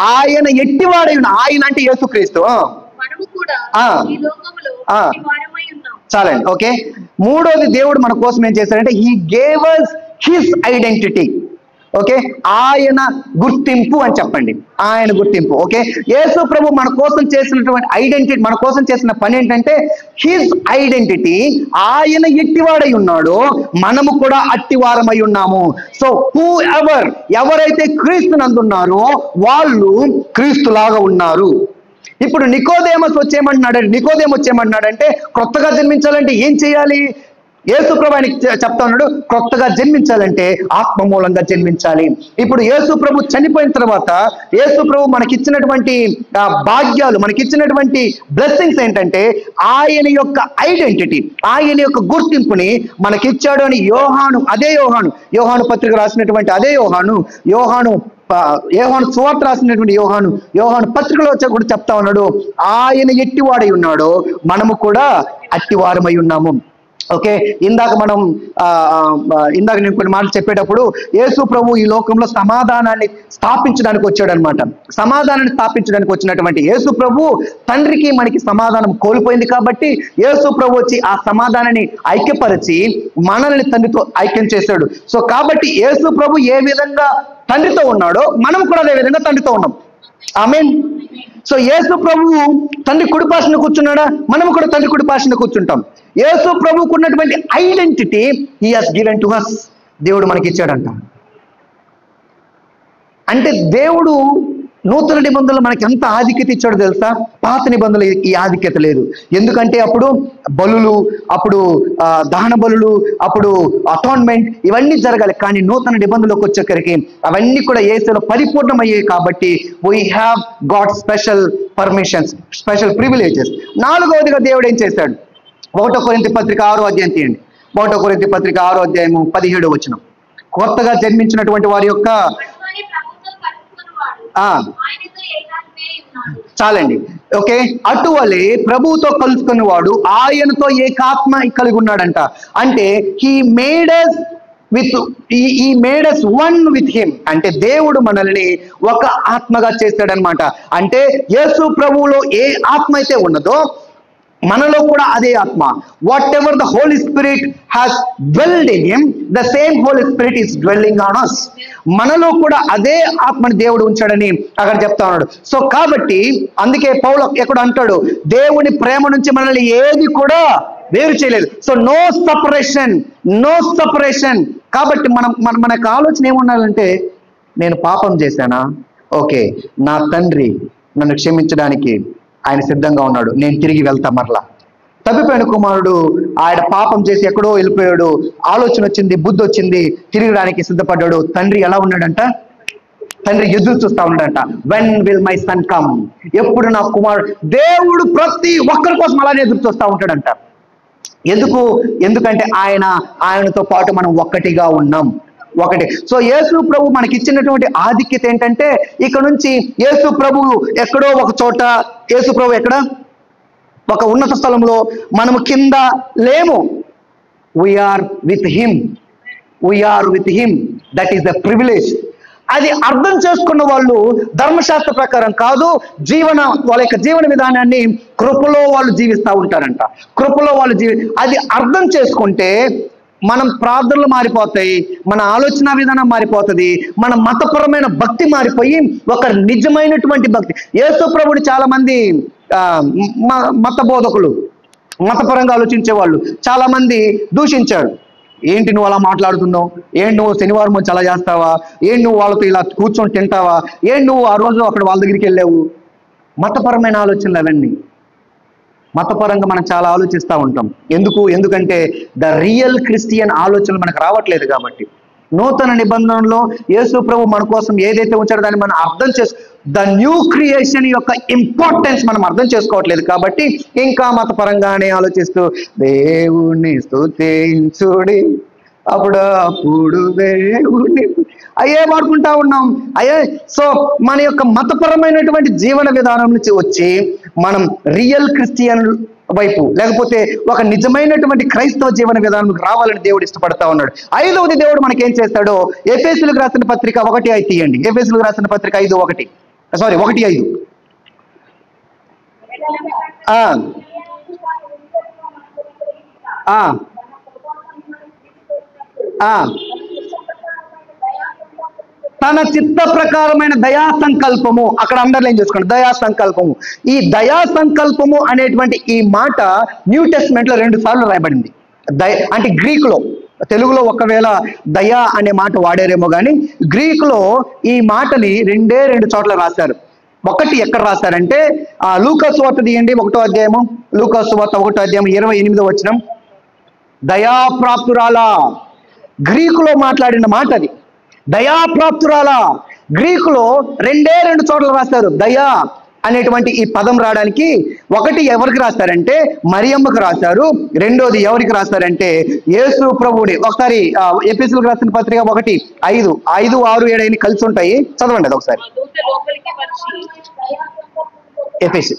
ఆయన ఎట్టివాడై ఉన్నాడు. ఆయన అంటే యేసుక్రీస్తు. చాలండి, ఓకే. మూడోది దేవుడు మన కోసం ఏం చేశాడంటే he gave us his identity. Okay, ఆయన గుర్తింపు అని చెప్పండి, ఆయన గుర్తింపు. ఓకే, యేసు ప్రభు మన కోసం చేసినటువంటి ఐడెంటిటీ, మన కోసం చేసిన పని ఏంటంటే హిజ్ ఐడెంటిటీ. ఆయన ఎట్టివాడై ఉన్నాడో మనము కూడా అట్టివారమై ఉన్నాము. సో ఎవరైతే క్రీస్తు నందున్నారో వాళ్ళు క్రీస్తులాగా ఉన్నారు. ఇప్పుడు నికోదేమస్ వచ్చేయమంటున్నాడంటే కొత్తగా జన్మించాలంటే ఏం చేయాలి? యేసు ప్రభు ఆయనకి చెప్తా ఉన్నాడు, కొత్తగా జన్మించాలంటే ఆత్మ మూలంగా జన్మించాలి. ఇప్పుడు యేసు ప్రభు చనిపోయిన తర్వాత యేసు ప్రభు మనకిచ్చినటువంటి భాగ్యాలు, మనకిచ్చినటువంటి బ్లెస్సింగ్స్ ఏంటంటే ఆయన యొక్క ఐడెంటిటీ, ఆయన యొక్క గుర్తింపుని మనకిచ్చాడు అని యోహాను పత్రిక రాసినటువంటి అదే యోహాను సువార్త రాసినటువంటి యోహాను పత్రికలో కూడా చెప్తా ఉన్నాడు, ఆయన ఎట్టివాడై ఉన్నాడో మనము కూడా అట్టివారమై ఉన్నాము. ఓకే, ఇందాక నేను కొన్ని మాటలు చెప్పేటప్పుడు యేసు ప్రభు ఈ లోకంలో సమాధానాన్ని స్థాపించడానికి వచ్చాడు అనమాట. సమాధానాన్ని స్థాపించడానికి వచ్చినటువంటి యేసు ప్రభు తండ్రికి మనకి సమాధానం కోల్పోయింది కాబట్టి యేసు ప్రభు వచ్చి ఆ సమాధానాన్ని ఐక్యపరిచి మనల్ని తండ్రితో ఐక్యం చేశాడు. సో కాబట్టి యేసు ప్రభు ఏ విధంగా తండ్రితో ఉన్నాడో మనం కూడా అదే విధంగా తండ్రితో ఉన్నాం. ఆమేన్. సో యేసు ప్రభువు తండ్రి కుడిపార్శ్వన కూర్చున్నాడా, మనం కూడా తండ్రి కుడిపార్శ్వన కూర్చుంటాం. యేసు ప్రభువుకు ఉన్నటువంటి identity he has given to us, దేవుడు మనకి ఇచ్చాడంట. అంటే దేవుడు నూతన నిబంధనలు మనకి ఎంత ఆధిక్యత ఇచ్చాడో తెలుసా? పాత నిబంధనలు ఈ ఆధిక్యత లేదు. ఎందుకంటే అప్పుడు బలులు, అప్పుడు దహన బలులు, అప్పుడు అటాన్మెంట్ ఇవన్నీ జరగాలి. కానీ నూతన నిబంధనలోకి వచ్చేసరికి అవన్నీ కూడా యేసులో పరిపూర్ణమయ్యాయి కాబట్టి we have got special permissions, special privileges. నాలుగవదిగా దేవుడు ఏం చేశాడు? 1 కొరింథీ పత్రిక 6వ అధ్యాయం తీయండి. 1 కొరింథీ పత్రిక 6వ అధ్యాయము 17వ వచనం. కొత్తగా జన్మించినటువంటి వారి యొక్క చాలండి, ఓకే. అటువలే ప్రభువుతో కలుసుకున్న వాడు ఆయనతో ఏకాత్మ కలిగి ఉన్నాడంట. అంటే he made us one with him. అంటే దేవుడు మనల్ని ఒక ఆత్మగా చేస్తాడనమాట. అంటే యేసు ప్రభువులో ఏ ఆత్మ అయితే ఉన్నదో మనలో కూడా అదే ఆత్మ. Whatever the Holy Spirit has dwelled in him, the same Holy Spirit is dwelling on us. మనలో కూడా అదే ఆత్మని దేవుడు ఉంచాడని అక్కడ చెప్తా ఉన్నాడు. సో కాబట్టి అందుకే పౌలు ఎక్కడ అంటాడు, దేవుని ప్రేమ నుంచి మనల్ని ఏది కూడా వేరు చేయలేదు. So no separation, no separation. కాబట్టి మనకు ఆలోచన ఏముండాలంటే, నేను పాపం చేశానా, ఓకే, నా తండ్రి నన్ను క్షమించడానికి ఆయన సిద్ధంగా ఉన్నాడు, నేను తిరిగి వెళ్తా. మరలా తప్పిపోయిన కుమారుడు ఆయన పాపం చేసి ఎక్కడో వెళ్ళిపోయాడు, ఆలోచన వచ్చింది, బుద్ధి వచ్చింది, తిరగడానికి సిద్ధపడ్డాడు. తండ్రి ఎలా ఉన్నాడంట, తండ్రి ఎదురు చూస్తా ఉన్నాడంట. When will my son come, ఎప్పుడు నా కుమారుడు. దేవుడు ప్రతి ఒక్కరి కోసం అలానే ఎదురు చూస్తా ఉంటాడంట. ఎందుకంటే ఆయనతో పాటు మనం ఒక్కటిగా ఉన్నాం, ఒకటి. సో యేసు ప్రభు మనకి ఇచ్చినటువంటి ఆధిక్యత ఏంటంటే, ఇక్కడ నుంచి యేసు ప్రభు ఎక్కడో ఒక చోట, యేసు ప్రభు ఎక్కడ ఒక ఉన్నత స్థలంలో, మనము కింద లేము. We are with him, we are with him. That is the privilege. అది అర్థం చేసుకున్న వాళ్ళు ధర్మశాస్త్ర ప్రకారం కాదు, వాళ్ళ యొక్క జీవన విధానాన్ని కృపలో వాళ్ళు జీవిస్తూ ఉంటారంట. కృపలో వాళ్ళు అది అర్థం చేసుకుంటే మనం ప్రార్థనలు మారిపోతాయి, మన ఆలోచన విధానం మారిపోతుంది, మన మతపరమైన భక్తి మారిపోయి ఒక నిజమైనటువంటి భక్తి. యేసు ప్రభుని చాలా మంది మత బోధకులు, మతపరంగా ఆలోచించే వాళ్ళు చాలా మంది దూషించారు. ఏంటి నువ్వు అలా మాట్లాడుతున్నావు, ఏంటి నువ్వు శనివారం వచ్చి అలా చేస్తావా, ఏంటి నువ్వు వాళ్ళతో ఇలా కూర్చొని తింటావా, ఏంటి నువ్వు ఆ రోజు అక్కడ వాళ్ళ దగ్గరికి వెళ్ళావు. మతపరమైన ఆలోచనలు అవన్నీ. మతపరంగా మనం చాలా ఆలోచిస్తూ ఉంటాం. ఎందుకంటే ద రియల్ క్రిస్టియన్ ఆలోచనలు మనకు రావట్లేదు కాబట్టి. నూతన నిబంధనలో యేసు ప్రభు మన కోసం ఏదైతే ఉంచాడో దాన్ని మనం అర్థం ద న్యూ క్రియేషన్ యొక్క ఇంపార్టెన్స్ మనం అర్థం చేసుకోవట్లేదు కాబట్టి ఇంకా మతపరంగానే ఆలోచిస్తూ దేవుణ్ణి స్తుతించుడి అప్పుడు దేవుణ్ణి అయ్యే వాడుకుంటా ఉన్నాం. సో మన యొక్క మతపరమైనటువంటి జీవన విధానం నుంచి వచ్చి మనం రియల్ క్రిస్టియన్ వైపు, లేకపోతే ఒక నిజమైనటువంటి క్రైస్తవ జీవన విధానానికి రావాలని దేవుడు ఇష్టపడతా ఉన్నాడు. ఐదవది దేవుడు మనకేం చేస్తాడో, ఎఫెసీయులకు రాసిన పత్రిక 1:5 తీయండి. ఎఫెసీయులకు రాసిన పత్రిక 1:5. తన చిత్త ప్రకారమైన దయా సంకల్పము, అక్కడ అండర్లైన్ చేసుకోండి, దయా సంకల్పము. ఈ దయా సంకల్పము అనేటువంటి ఈ మాట న్యూ టెస్ట్మెంట్ లో 2 సార్లు రాయబడింది. అంటే గ్రీకులో, తెలుగులో ఒకవేళ దయా అనే మాట వాడారేమో కానీ గ్రీకులో ఈ మాటని 2 చోట్ల రాశారు. ఒకటి ఎక్కడ రాశారంటే లూకా సువార్త తీయండి, 1వ అధ్యాయము. లూకా సువార్త 1వ అధ్యాయం 28వ వచనం. దయాప్రాప్తురాలా, గ్రీకులో మాట్లాడిన మాట అది. దయాప్రాప్తురాలా, గ్రీకులో 2 చోట్ల రాస్తారు. దయా అనేటువంటి ఈ పదం రావడానికి ఒకటి ఎవరికి రాస్తారంటే మరియమ్మకు రాశారు, రెండోది ఎవరికి రాస్తారంటే యేసు ప్రభువుని. ఒకసారి ఎఫెసీయులకు రాసిన పత్రిక 1:5, 5, 6, 7 కలిసి ఉంటాయి, చదవండి అది ఒకసారి. ఎఫెసీ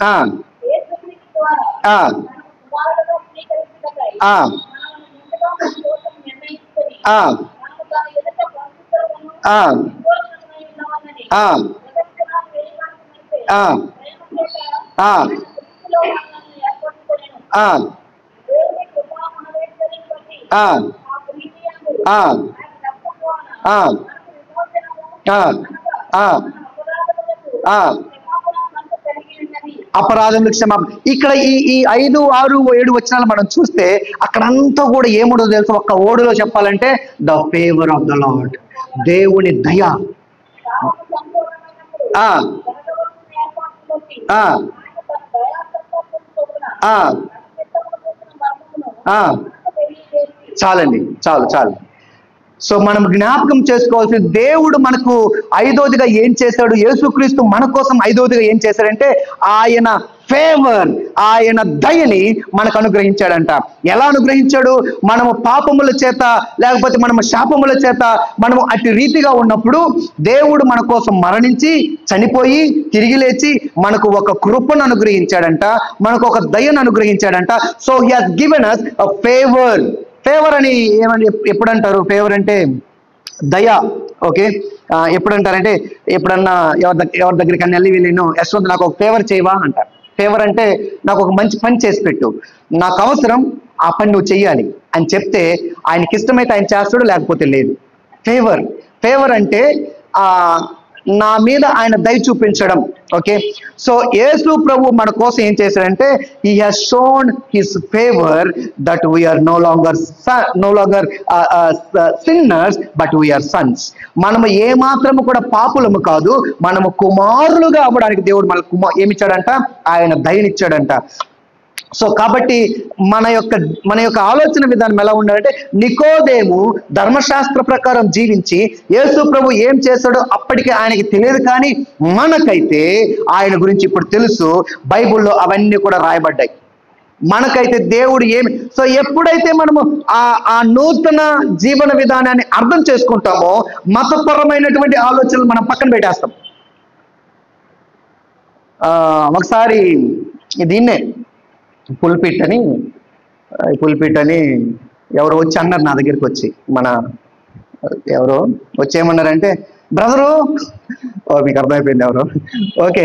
అపరాధములకు క్షమాపణ. ఇక్కడ ఈ 5, 6, 7 వచనాలు మనం చూస్తే అక్కడంతా కూడా ఏముండదో తెలుసు. ఒక్క ఓడులో చెప్పాలంటే the favour of the lord, దేవుని దయ. చాలండి, చాలు. సో మనం జ్ఞాపకం చేసుకోవాల్సిన దేవుడు మనకు ఐదోదిగా ఏం చేశాడు, యేసుక్రీస్తు మన కోసం ఐదోదిగా ఏం చేశాడంటే ఆయన ఫేవర్, ఆయన దయని మనకు అనుగ్రహించాడంట. ఎలా అనుగ్రహించాడు? మనము పాపముల చేత లేకపోతే మనము శాపముల చేత మనము అటు రీతిగా ఉన్నప్పుడు దేవుడు మన కోసం మరణించి చనిపోయి తిరిగి లేచి మనకు ఒక కృపను అనుగ్రహించాడంట, మనకు ఒక దయను అనుగ్రహించాడంట. So he has given us a favor. Favour అని ఏమని ఎప్పుడంటారు? ఫేవర్ అంటే దయ. ఓకే, ఎప్పుడంటారంటే ఎప్పుడన్నా ఎవరి దగ్గరికి అన్ని వెళ్ళి వీళ్ళు యశ్వంత్ నాకు ఒక ఫేవర్ చేయవా అంటారు. ఫేవర్ అంటే నాకు ఒక మంచి పని చేసి పెట్టు, నాకు అవసరం, ఆ పని నువ్వు చెయ్యాలి అని చెప్తే ఆయనకి ఇష్టమైతే ఆయన చేస్తాడు, లేకపోతే లేదు. ఫేవర్ ఫేవర్ అంటే ఆ నా మీద ఆయన దయ చూపించడం. ఓకే, సో యేసు ప్రభు మన కోసం ఏం చేశాడంటే he has shown his favour that we are no longer sinners but we are sons. మనము ఏ మాత్రము కూడా పాపులము కాదు, మనము కుమారులుగా అవ్వడానికి దేవుడు మన ఏమిచ్చాడంట, ఆయన దయనిచ్చాడంట. సో కాబట్టి మన యొక్క ఆలోచన విధానం ఎలా ఉండాలంటే, నికోదేము ధర్మశాస్త్ర ప్రకారం జీవించి యేసు ప్రభు ఏం చేశాడో అప్పటికి ఆయనకి తెలియదు, కానీ మనకైతే ఆయన గురించి ఇప్పుడు తెలుసు. బైబిల్లో అవన్నీ కూడా రాయబడ్డాయి. మనకైతే దేవుడు ఏమి, సో ఎప్పుడైతే మనము ఆ నూతన జీవన విధానాన్ని అర్థం చేసుకుంటామో మతపరమైనటువంటి ఆలోచనలు మనం పక్కన పెట్టేస్తాం. ఒకసారి దీన్నే పుల్పిట్ అని ఎవరో వచ్చి అన్నారు నా దగ్గరికి వచ్చి, ఎవరో వచ్చి ఏమన్నారంటే, బ్రదరు, మీకు అర్థమైపోయింది ఎవరు, ఓకే,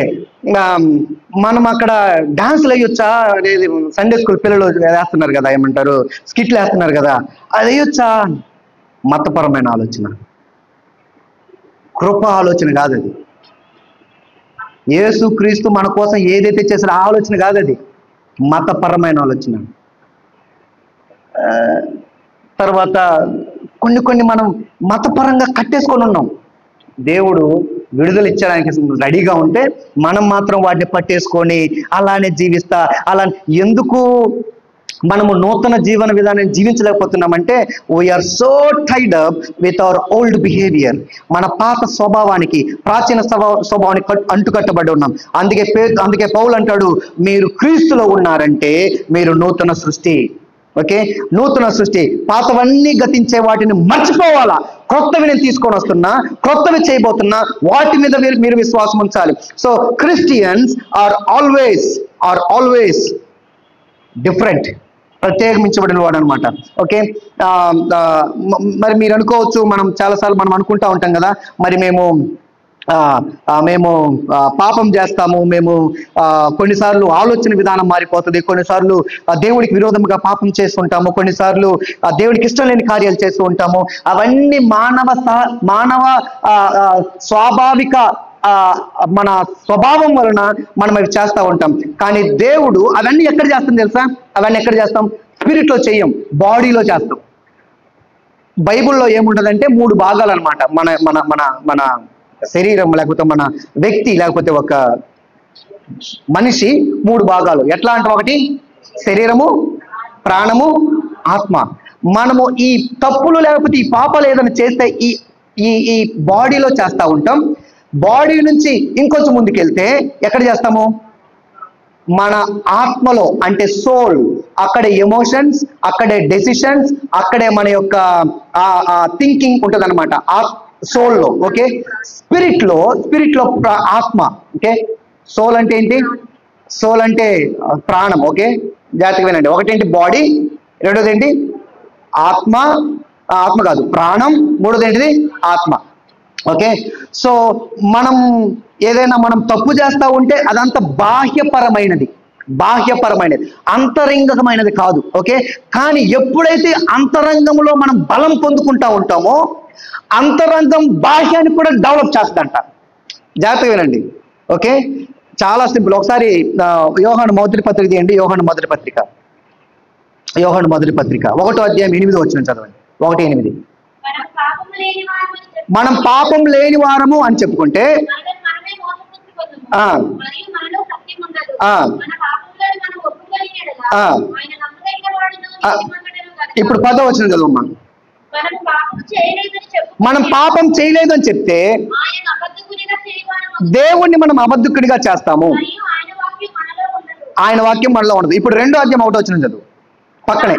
మనం అక్కడ డాన్సులు వేయొచ్చా, అనేది సండే స్కూల్ పిల్లలు వేస్తున్నారు కదా, ఏమంటారు, స్కిట్లు వేస్తున్నారు కదా, అది వేయొచ్చా? మతపరమైన ఆలోచన, కృప ఆలోచన కాదు అది. యేసు క్రీస్తు మన కోసం ఏదైతే చేసిన ఆలోచన కాదు అది, మతపరమైన ఆలోచన. తర్వాత కొన్ని మనం మతపరంగా కట్టేసుకొని ఉన్నాం. దేవుడు విడుదల ఇచ్చడానికి రెడీగా ఉంటే మనం మాత్రం వాటిని పట్టేసుకొని అలానే జీవిస్తా, అలా ఎందుకు మనము నూతన జీవన విధానాన్ని జీవించలేకపోతున్నామంటే we are so tied up with our old behaviour. మన పాత స్వభావానికి, ప్రాచీన స్వభావానికి అంటుకట్టబడి ఉన్నాం. అందుకే పౌలు అంటాడు, మీరు క్రీస్తులో ఉన్నారంటే మీరు నూతన సృష్టి. ఓకే, నూతన సృష్టి. పాతవన్నీ గతించే వాటిని మర్చిపోవాలా, క్రొత్తవి నేను తీసుకొని వస్తున్నా, క్రొత్తవి చేయబోతున్నా, వాటి మీద మీరు విశ్వాసం ఉంచాలి. So Christians are always different, ప్రత్యేకించబడిన వాడు అనమాట. ఓకే, మరి మీరు అనుకోవచ్చు, మనం చాలాసార్లు మనం అనుకుంటా ఉంటాం కదా, మరి మేము పాపం చేస్తాము, మేము కొన్నిసార్లు ఆలోచన విధానం మారిపోతుంది, కొన్నిసార్లు దేవుడికి విరోధంగా పాపం చేస్తుంటాము, కొన్నిసార్లు దేవుడికి ఇష్టం లేని కార్యాలు చేస్తూ ఉంటాము. అవన్నీ మానవ స్వాభావిక మన స్వభావం వలన మనం అవి చేస్తూ ఉంటాం. కానీ దేవుడు అవన్నీ ఎక్కడ చేస్తాం తెలుసా? అవన్నీ ఎక్కడ చేస్తాం? స్పిరిట్ లో చెయ్యం, బాడీలో చేస్తాం. బైబిల్లో ఏముంటదంటే 3 భాగాలు అనమాట. మన మన మన మన శరీరం, లేకపోతే మన వ్యక్తి, లేకపోతే ఒక మనిషి 3 భాగాలు. ఎట్లా అంటే, ఒకటి శరీరము, ప్రాణము, ఆత్మ. మనము ఈ తప్పులు లేకపోతే ఈ పాపాలు ఏదైనా చేస్తే ఈ బాడీలో చేస్తూ ఉంటాం. బాడీ నుంచి ఇంకొంచెం ముందుకెళ్తే ఎక్కడ చేస్తాము? మన ఆత్మలో, అంటే సోల్. అక్కడే ఎమోషన్స్, అక్కడే డెసిషన్స్, అక్కడే మన యొక్క థింకింగ్ ఉంటుంది అనమాట సోల్లో. ఓకే, స్పిరిట్ లో ఆత్మ. ఓకే, సోల్ అంటే ఏంటి? సోల్ అంటే ప్రాణం. ఓకే, జాగ్రత్తగా వినండి. ఒకటేంటి? బాడీ. రెండోది ఏంటి? ఆత్మ కాదు, ప్రాణం. మూడోది ఏంటిది? ఆత్మ. ఓకే, సో ఏదైనా మనం తప్పు చేస్తూ ఉంటే అదంతా బాహ్యపరమైనది, అంతరంగమైనది కాదు. ఓకే, కానీ ఎప్పుడైతే అంతరంగంలో మనం బలం పొందుకుంటా ఉంటామో అంతరంగం బాహ్యాన్ని కూడా డెవలప్ చేస్తుందంట. జాగ్రత్తగా వినండి. ఓకే, చాలా సింపుల్. ఒకసారి యోహాను మొదటి పత్రిక తీయండి. యోహాను మొదటి పత్రిక 1వ అధ్యాయం 8వ వచనం చదవండి. 1:8. మనం పాపం లేని వారము అని చెప్పుకుంటే ఇప్పుడు 10వ వచనం చదవమ్మా. మనం పాపం చేయలేదు అని చెప్తే దేవుణ్ణి మనం అబద్ధకుడిగా చేస్తాము, ఆయన వాక్యం మనలో ఉండదు. ఇప్పుడు 2వ అధ్యాయం 1వ వచనం చదువు పక్కనే.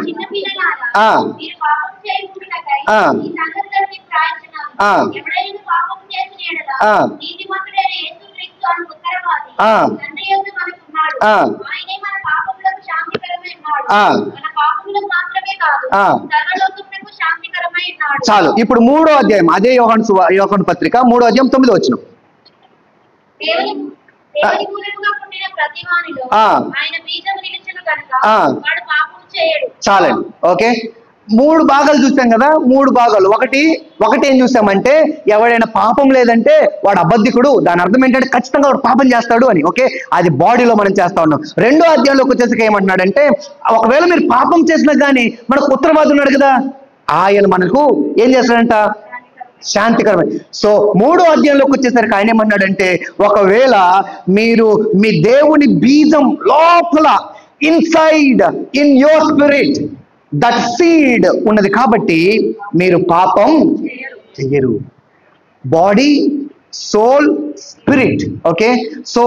చాలు. ఇప్పుడు 3వ అధ్యాయం, అదే యోహాను పత్రిక 3వ అధ్యాయం 9వ వచనం. ప్రతి వానిలో ఆ. ఆయన బీజం నిలిచిన కనుక ఆ. వాడు పాపం చేయడు. చాలండి. ఓకే, 3 భాగాలు చూసాం కదా. 3 భాగాలు. ఒకటి ఏం చూసామంటే, ఎవడైనా పాపం లేదంటే వాడు అబద్ధికుడు. దాని అర్థం ఏంటంటే ఖచ్చితంగా వాడు పాపం చేస్తాడు అని. ఓకే, అది బాడీలో మనం చేస్తా ఉన్నాం. 2వ అధ్యాయంలోకి వచ్చేసరికి ఏమంటున్నాడంటే, ఒకవేళ మీరు పాపం చేసినా కానీ మనకు ఉత్తరవాది ఉన్నాడు కదా, ఆయన మనకు ఏం చేస్తాడంట, శాంతికరమైన. సో 3వ అధ్యాయంలోకి వచ్చేసరికి ఆయన ఏమన్నాడంటే, ఒకవేళ మీరు మీ దేవుని బీజం లోపల inside in your spirit that seed ఉన్నది కాబట్టి మీరు పాపం చెయ్యరు. Body, soul, spirit. Okay, so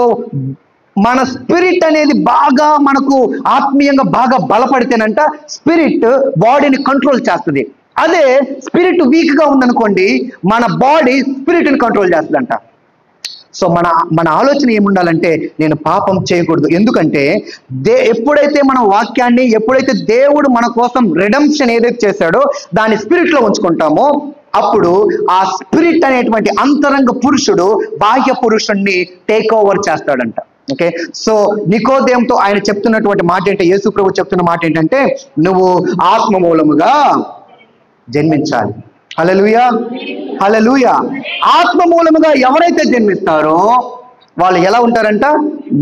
మన స్పిరిట్ అనేది బాగా మనకు ఆత్మీయంగా బాగా బలపడితేనంట స్పిరిట్ బాడీని కంట్రోల్ చేస్తుంది. అదే స్పిరిట్ వీక్ గా ఉందనుకోండి, మన బాడీ స్పిరిట్ని కంట్రోల్ చేస్తుందంట. సో మన ఆలోచన ఏముండాలంటే, నేను పాపం చేయకూడదు. ఎందుకంటే ఎప్పుడైతే మన వాక్యాన్ని, ఎప్పుడైతే దేవుడు మన కోసం రిడెంప్షన్ ఏదైతే చేశాడో దాన్ని స్పిరిట్ లో ఉంచుకుంటామో, అప్పుడు ఆ స్పిరిట్ అనేటువంటి అంతరంగ పురుషుడు బాహ్య పురుషుణ్ణి టేక్ ఓవర్ చేస్తాడంట. ఓకే, సో నికోదేముతో ఆయన చెప్తున్నటువంటి మాట ఏంటంటే, యేసు ప్రభు చెప్తున్న మాట ఏంటంటే, నువ్వు ఆత్మ మూలముగా జన్మించాలి. హల్లెలూయా, హల్లెలూయా. ఆత్మ మూలముగా ఎవరైతే జన్మిస్తారో వాళ్ళు ఎలా ఉంటారంట,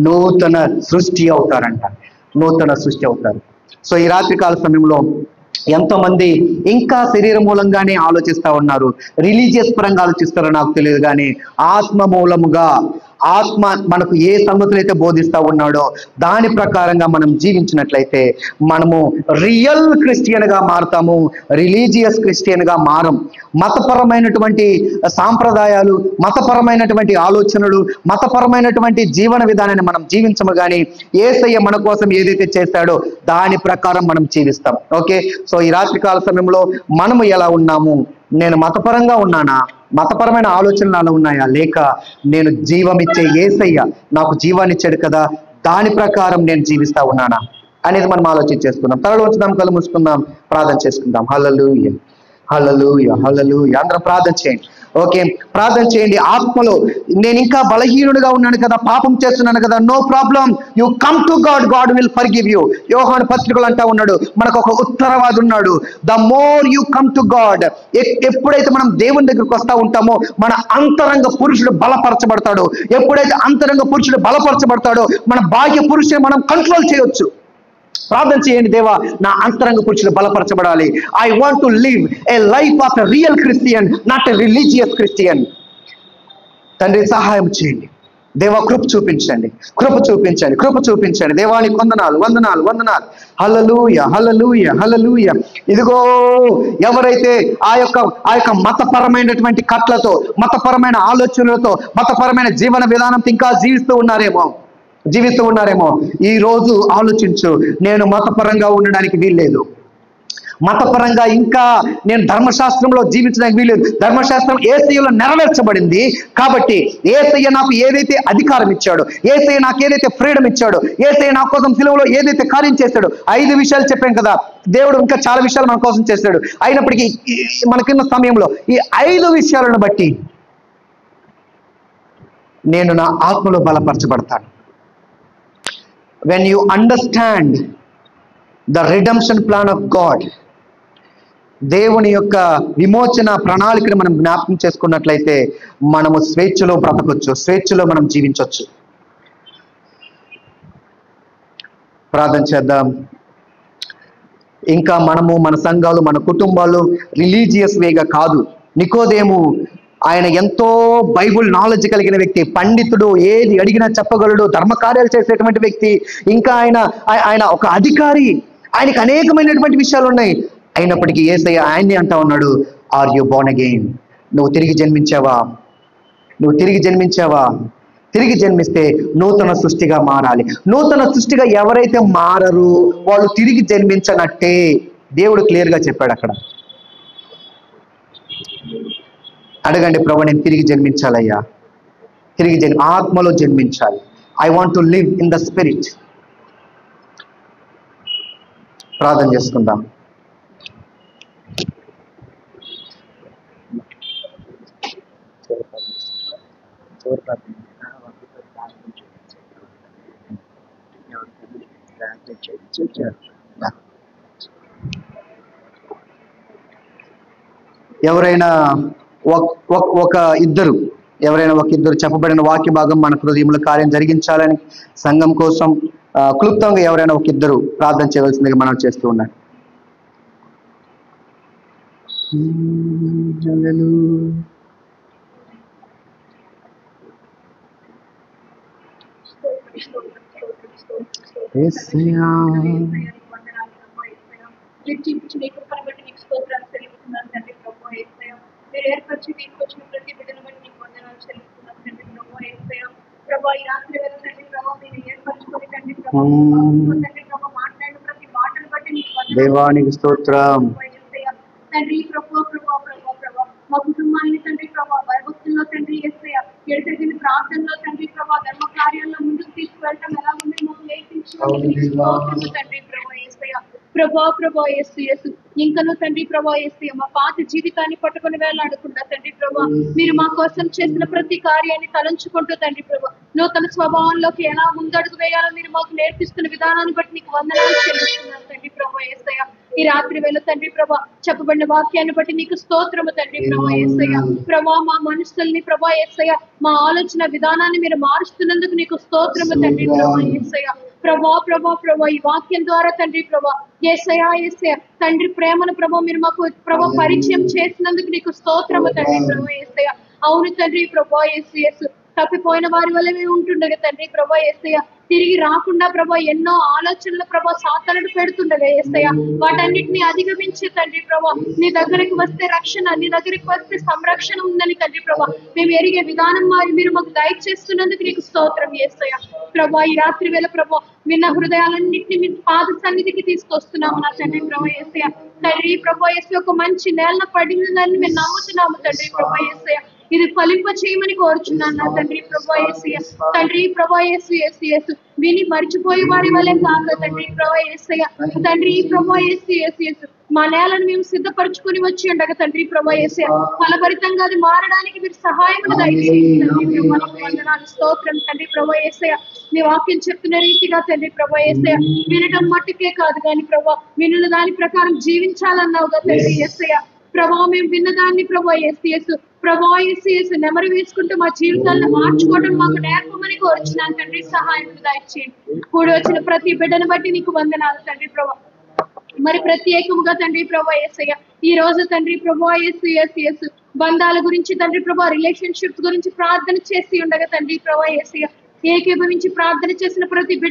నూతన సృష్టి అవుతారంట. నూతన సృష్టి అవుతారు. సో ఈ రాత్రికాల సమయంలో ఎంతో మంది ఇంకా శరీర మూలంగానే ఆలోచిస్తా ఉన్నారు, రిలీజియస్ పరంగా ఆలోచిస్తారో నాకు తెలియదు, కానీ ఆత్మ మూలముగా, ఆత్మ మనకు ఏ సంగతులు అయితే బోధిస్తా ఉన్నాడో దాని ప్రకారంగా మనం జీవించినట్లయితే మనము రియల్ క్రిస్టియన్ గా మారుతాము, రిలీజియస్ క్రిస్టియన్ గా మారం. మతపరమైనటువంటి సాంప్రదాయాలు, మతపరమైనటువంటి ఆలోచనలు, మతపరమైనటువంటి జీవన విధానాన్ని మనం జీవించము, కానీ యేసయ్య మన కోసం ఏదైతే చేశాడో దాని ప్రకారం మనం జీవిస్తాం. ఓకే, సో ఈ రాత్రికాల సమయంలో మనము ఎలా ఉన్నాము? నేను మతపరంగా ఉన్నానా? మతపరమైన ఆలోచనలు అలా ఉన్నాయా? లేక నేను జీవమిచ్చే యేసయ్య నాకు జీవాన్ని ఇచ్చాడు కదా, దాని ప్రకారం నేను జీవిస్తా ఉన్నానా అనేది మనం ఆలోచన చేసుకుందాం. తలలో ఉంచుదాం, కళ్ళు మూసుకుందాం, ప్రార్థన చేసుకుందాం. హల్లెలూయా, హల్లెలూయా, హల్లెలూయా. అందరం ప్రార్థన చేయండి. ఓకే, ప్రార్థన చేయండి. ఆత్మలో నేను ఇంకా బలహీనుడిగా ఉన్నాను కదా, పాపం చేస్తున్నాను కదా, no problem, you come to God, God will forgive you. యోహాను పత్రికలు అంటా ఉన్నాడు, మనకు ఒక ఉత్తరవాది ఉన్నాడు. The more you come to God, ఎప్పుడైతే మనం దేవుని దగ్గరికి వస్తా ఉంటామో మన అంతరంగ పురుషుడు బలపరచబడతాడు. ఎప్పుడైతే అంతరంగ పురుషుడు బలపరచబడతాడో మన బాహ్య పురుషుని మనం కంట్రోల్ చేయొచ్చు. ప్రార్థన చేయండి, దేవా నా అంతరంగ పురుషుడు బలపరచబడాలి. I want to live a life of a real Christian, not a religious Christian. తండ్రి సహాయం చేయండి దేవా, కృప చూపించండి, కృప చూపించండి, కృప చూపించండి. దేవానికి వందనాలు, వందనాలు, వందనాలు. హల్లెలూయా, హల్లెలూయా, హల్లెలూయా. ఇదిగో ఎవరైతే ఆ యొక్క మతపరమైనటువంటి కట్లతో, మతపరమైన ఆలోచనలతో, మతపరమైన జీవన విధానంతో ఇంకా జీవిస్తూ ఉన్నారేమో ఈ రోజు ఆలోచించు, నేను మతపరంగా ఉండడానికి వీల్లేదు. మతపరంగా ఇంకా నేను ధర్మశాస్త్రంలో జీవించడానికి వీల్లేదు. ధర్మశాస్త్రం యేసయ్యలో నెరవేర్చబడింది కాబట్టి యేసయ్య నాకు ఏదైతే అధికారం ఇచ్చాడో, యేసయ్య నాకు ఏదైతే ఫ్రీడమ్ ఇచ్చాడో, యేసయ్య నా కోసం సిలువలో ఏదైతే కార్యం చేశాడో, 5 విషయాలు చెప్పాం కదా. దేవుడు ఇంకా చాలా విషయాలు మన కోసం చేశాడు. అయినప్పటికీ మనకున్న సమయంలో ఈ 5 విషయాలను బట్టి నేను నా ఆత్మలో బలపరచబడతాను. When you understand the redemption plan of God, దేవుని యొక్క విమోచన ప్రణాళికను మనం జ్ఞాపకం చేసుకున్నట్లయితే మనము స్వేచ్ఛలో బ్రతకొచ్చు, స్వేచ్ఛలో మనం జీవించవచ్చు. ప్రార్థన చేద్దాం. ఇంకా మనము మన సంఘాలు, మన కుటుంబాలు రిలీజియస్ వేగా కాదు. నికోదేము ఆయన ఎంతో బైబుల్ నాలెడ్జ్ కలిగిన వ్యక్తి, పండితుడు, ఏది అడిగినా చెప్పగలడు, ధర్మకార్యాలు చేసేటువంటి వ్యక్తి, ఇంకా ఆయన ఒక అధికారి, ఆయనకి అనేకమైనటువంటి విషయాలు ఉన్నాయి. అయినప్పటికీ యేసయ్య ఆయన్ని అంటా ఉన్నాడు, ఆర్ యు బోర్న్ అగైన్? నువ్వు తిరిగి జన్మించావా? నువ్వు తిరిగి జన్మించావా? తిరిగి జన్మిస్తే నూతన సృష్టిగా మారాలి. నూతన సృష్టిగా ఎవరైతే మారరు వాళ్ళు తిరిగి జన్మించనట్టే దేవుడు క్లియర్గా చెప్పాడు అక్కడ. అడగండి, ప్రభు నేను తిరిగి జన్మించాలయ్యా, తిరిగి ఆత్మలో జన్మించాలి. I want to live in the spirit. ప్రార్థన చేసుకుందాం. ఎవరైనా ఒక ఇద్దరు చెప్పబడిన వాక్య భాగం మన హృదయంలో కార్యం జరిగించాలని సంఘం కోసం క్లుప్తంగా ఎవరైనా ఒక ఇద్దరు ప్రార్థన చేయవలసిందిగా మనం చేస్తూ ఉన్నాం. మీరు ఏర్పరిచి తీసుకొచ్చిన ప్రతి బిడ్డను బట్టి నీకు వందనాలు చెల్లిస్తున్నాం తండ్రి ప్రభా యేసయ్యా. ప్రభా ఈ రాత్రి వేళ తండ్రి ప్రభా మీరు ఏర్పరచుకొని తండ్రి ప్రభా తండ్రి ప్రభా మాట్లాడిన ప్రతి మాటను బట్టి నీకు దేవానికి స్తోత్రం. తండ్రి ప్రభా ప్రభా ప్రభా ప్రభా మా కుటుంబాన్ని తండ్రి ప్రభా భయభక్తుల్లో తండ్రి యేసయ్యా ఎడతెగిన ప్రార్థనలో తండ్రి ప్రభా ధర్మ కార్యాల్లో ముందుకు తీసుకువెళ్ళటం ఎలా ఉంది మాకు నేర్పించిన తండ్రి ప్రభా యేసయ్యా. ప్రభా ప్రభా యేసు యేసు ఇంకను తండ్రి ప్రభా యేసయ్యా మా పాత జీవితాన్ని పట్టుకుని వేలాడకుండా తండ్రి ప్రభా మీరు మా కోసం చేసిన ప్రతి కార్యాన్ని తలంచుకుంటూ తండ్రి ప్రభా నూతన స్వభావంలోకి ఎలా ముందడుగు వేయాలో మీరు మాకు నేర్పిస్తున్న విధానాన్ని బట్టి నీకు వందనాలు చెల్లిస్తున్నాను తండ్రి ప్రభా యేసయ్యా. ఈ రాత్రి వేళ తండ్రి ప్రభా చెప్పబడిన వాక్యాన్ని బట్టి నీకు స్తోత్రము తండ్రి ప్రభా యేసయ్యా. ప్రభా మా మనసుల్ని ప్రభా యేసయ్యా మా ఆలోచన విధానాన్ని మీరు మారుస్తున్నందుకు నీకు స్తోత్రము తండ్రి ప్రభా యేసయ్యా. ప్రభా ప్రభా ప్రభా ఈ వాక్యం ద్వారా తండ్రి ప్రభా యేసయ్యా యేసయ్యా తండ్రి ప్రేమను ప్రభా మీరు మాకు ప్రభా పరిచయం చేసినందుకు నీకు స్తోత్రము తండ్రి ప్రభా యేసయ్యా. అవును తండ్రి ప్రభా యేసు యేసు తప్పిపోయిన వారి వల్లనే ఉంటుండగా తండ్రి ప్రభా యేసయ్యా తిరిగి రాకుండా ప్రభా ఎన్నో ఆలోచనలు ప్రభా సాతనలు పెడుతుండగా యేసయ్యా వాటన్నిటిని అధిగమించే తండ్రి ప్రభా నీ దగ్గరికి వస్తే రక్షణ, నీ దగ్గరికి వస్తే సంరక్షణ ఉందని తండ్రి ప్రభా మేము ఎరిగే విధానం మీరు మాకు దయచేస్తున్నందుకు నీకు స్తోత్రం యేసయ్యా. ప్రభా ఈ రాత్రి వేళ ప్రభా విన్న హృదయాలన్నింటినీ మీ పాద సన్నిధికి తీసుకొస్తున్నాము నా తండ్రి ప్రభా యేసయ్యా. తండ్రి ప్రభా యేసయ్యా ఒక మంచి నేల పడిందని మేము నమ్ముతున్నాము తండ్రి ప్రభా యేసయ్యా. ఇది ఫలింప చేయమని కోరుచున్నాను నా తండ్రి ప్రభా యేసయ్యా. తండ్రి ప్రభా యేసు యేసు యేసు విని మర్చిపోయే వారి వల్లే కాక తండ్రి ప్రభా యేసయ్యా. తండ్రి ప్రభా యేసు యేసు యేసు మా నేలను మేము సిద్ధపరచుకుని వచ్చి ఉండగా తండ్రి ప్రభా యేసయ్యా ఫలభరితంగా అది మారడానికి మీరు సహాయమును దయచేయండి తండ్రి ప్రభా. స్తోత్రం తండ్రి ప్రభా యేసయ్యా. నీ వాక్యం చెప్తున్న రీతిగా తండ్రి ప్రభా యేసయ్యా వినడం మట్టుకే కాదు కానీ ప్రభా వినుల దాని ప్రకారం జీవించాలన్నావుగా తండ్రి యేసయ్యా. ప్రభా మేము విన్నదాన్ని ప్రభా యేసు యేసు ప్రభా యేసు యేసు నెమరు వేసుకుంటూ మా జీవితాలను మార్చుకోవడం మాకు నేర్పమని కోరుచున్నాను తండ్రి. సహాయం దయచేయండి. కూడి వచ్చిన ప్రతి బిడ్డను బట్టి నీకు వందనాలు తండ్రి ప్రభా. మరి ప్రత్యేకముగా తండ్రి ప్రభా యేసయ్యా ఈ రోజు తండ్రి ప్రభా యేసు యేసు యేసు బంధాల గురించి తండ్రి ప్రభా రిలేషన్షిప్స్ గురించి ప్రార్థన చేసి ఉండగా తండ్రి ప్రభా యేసయ్యా ఏకీభవించి ప్రార్థన చేసిన ప్రతి బిడ్డ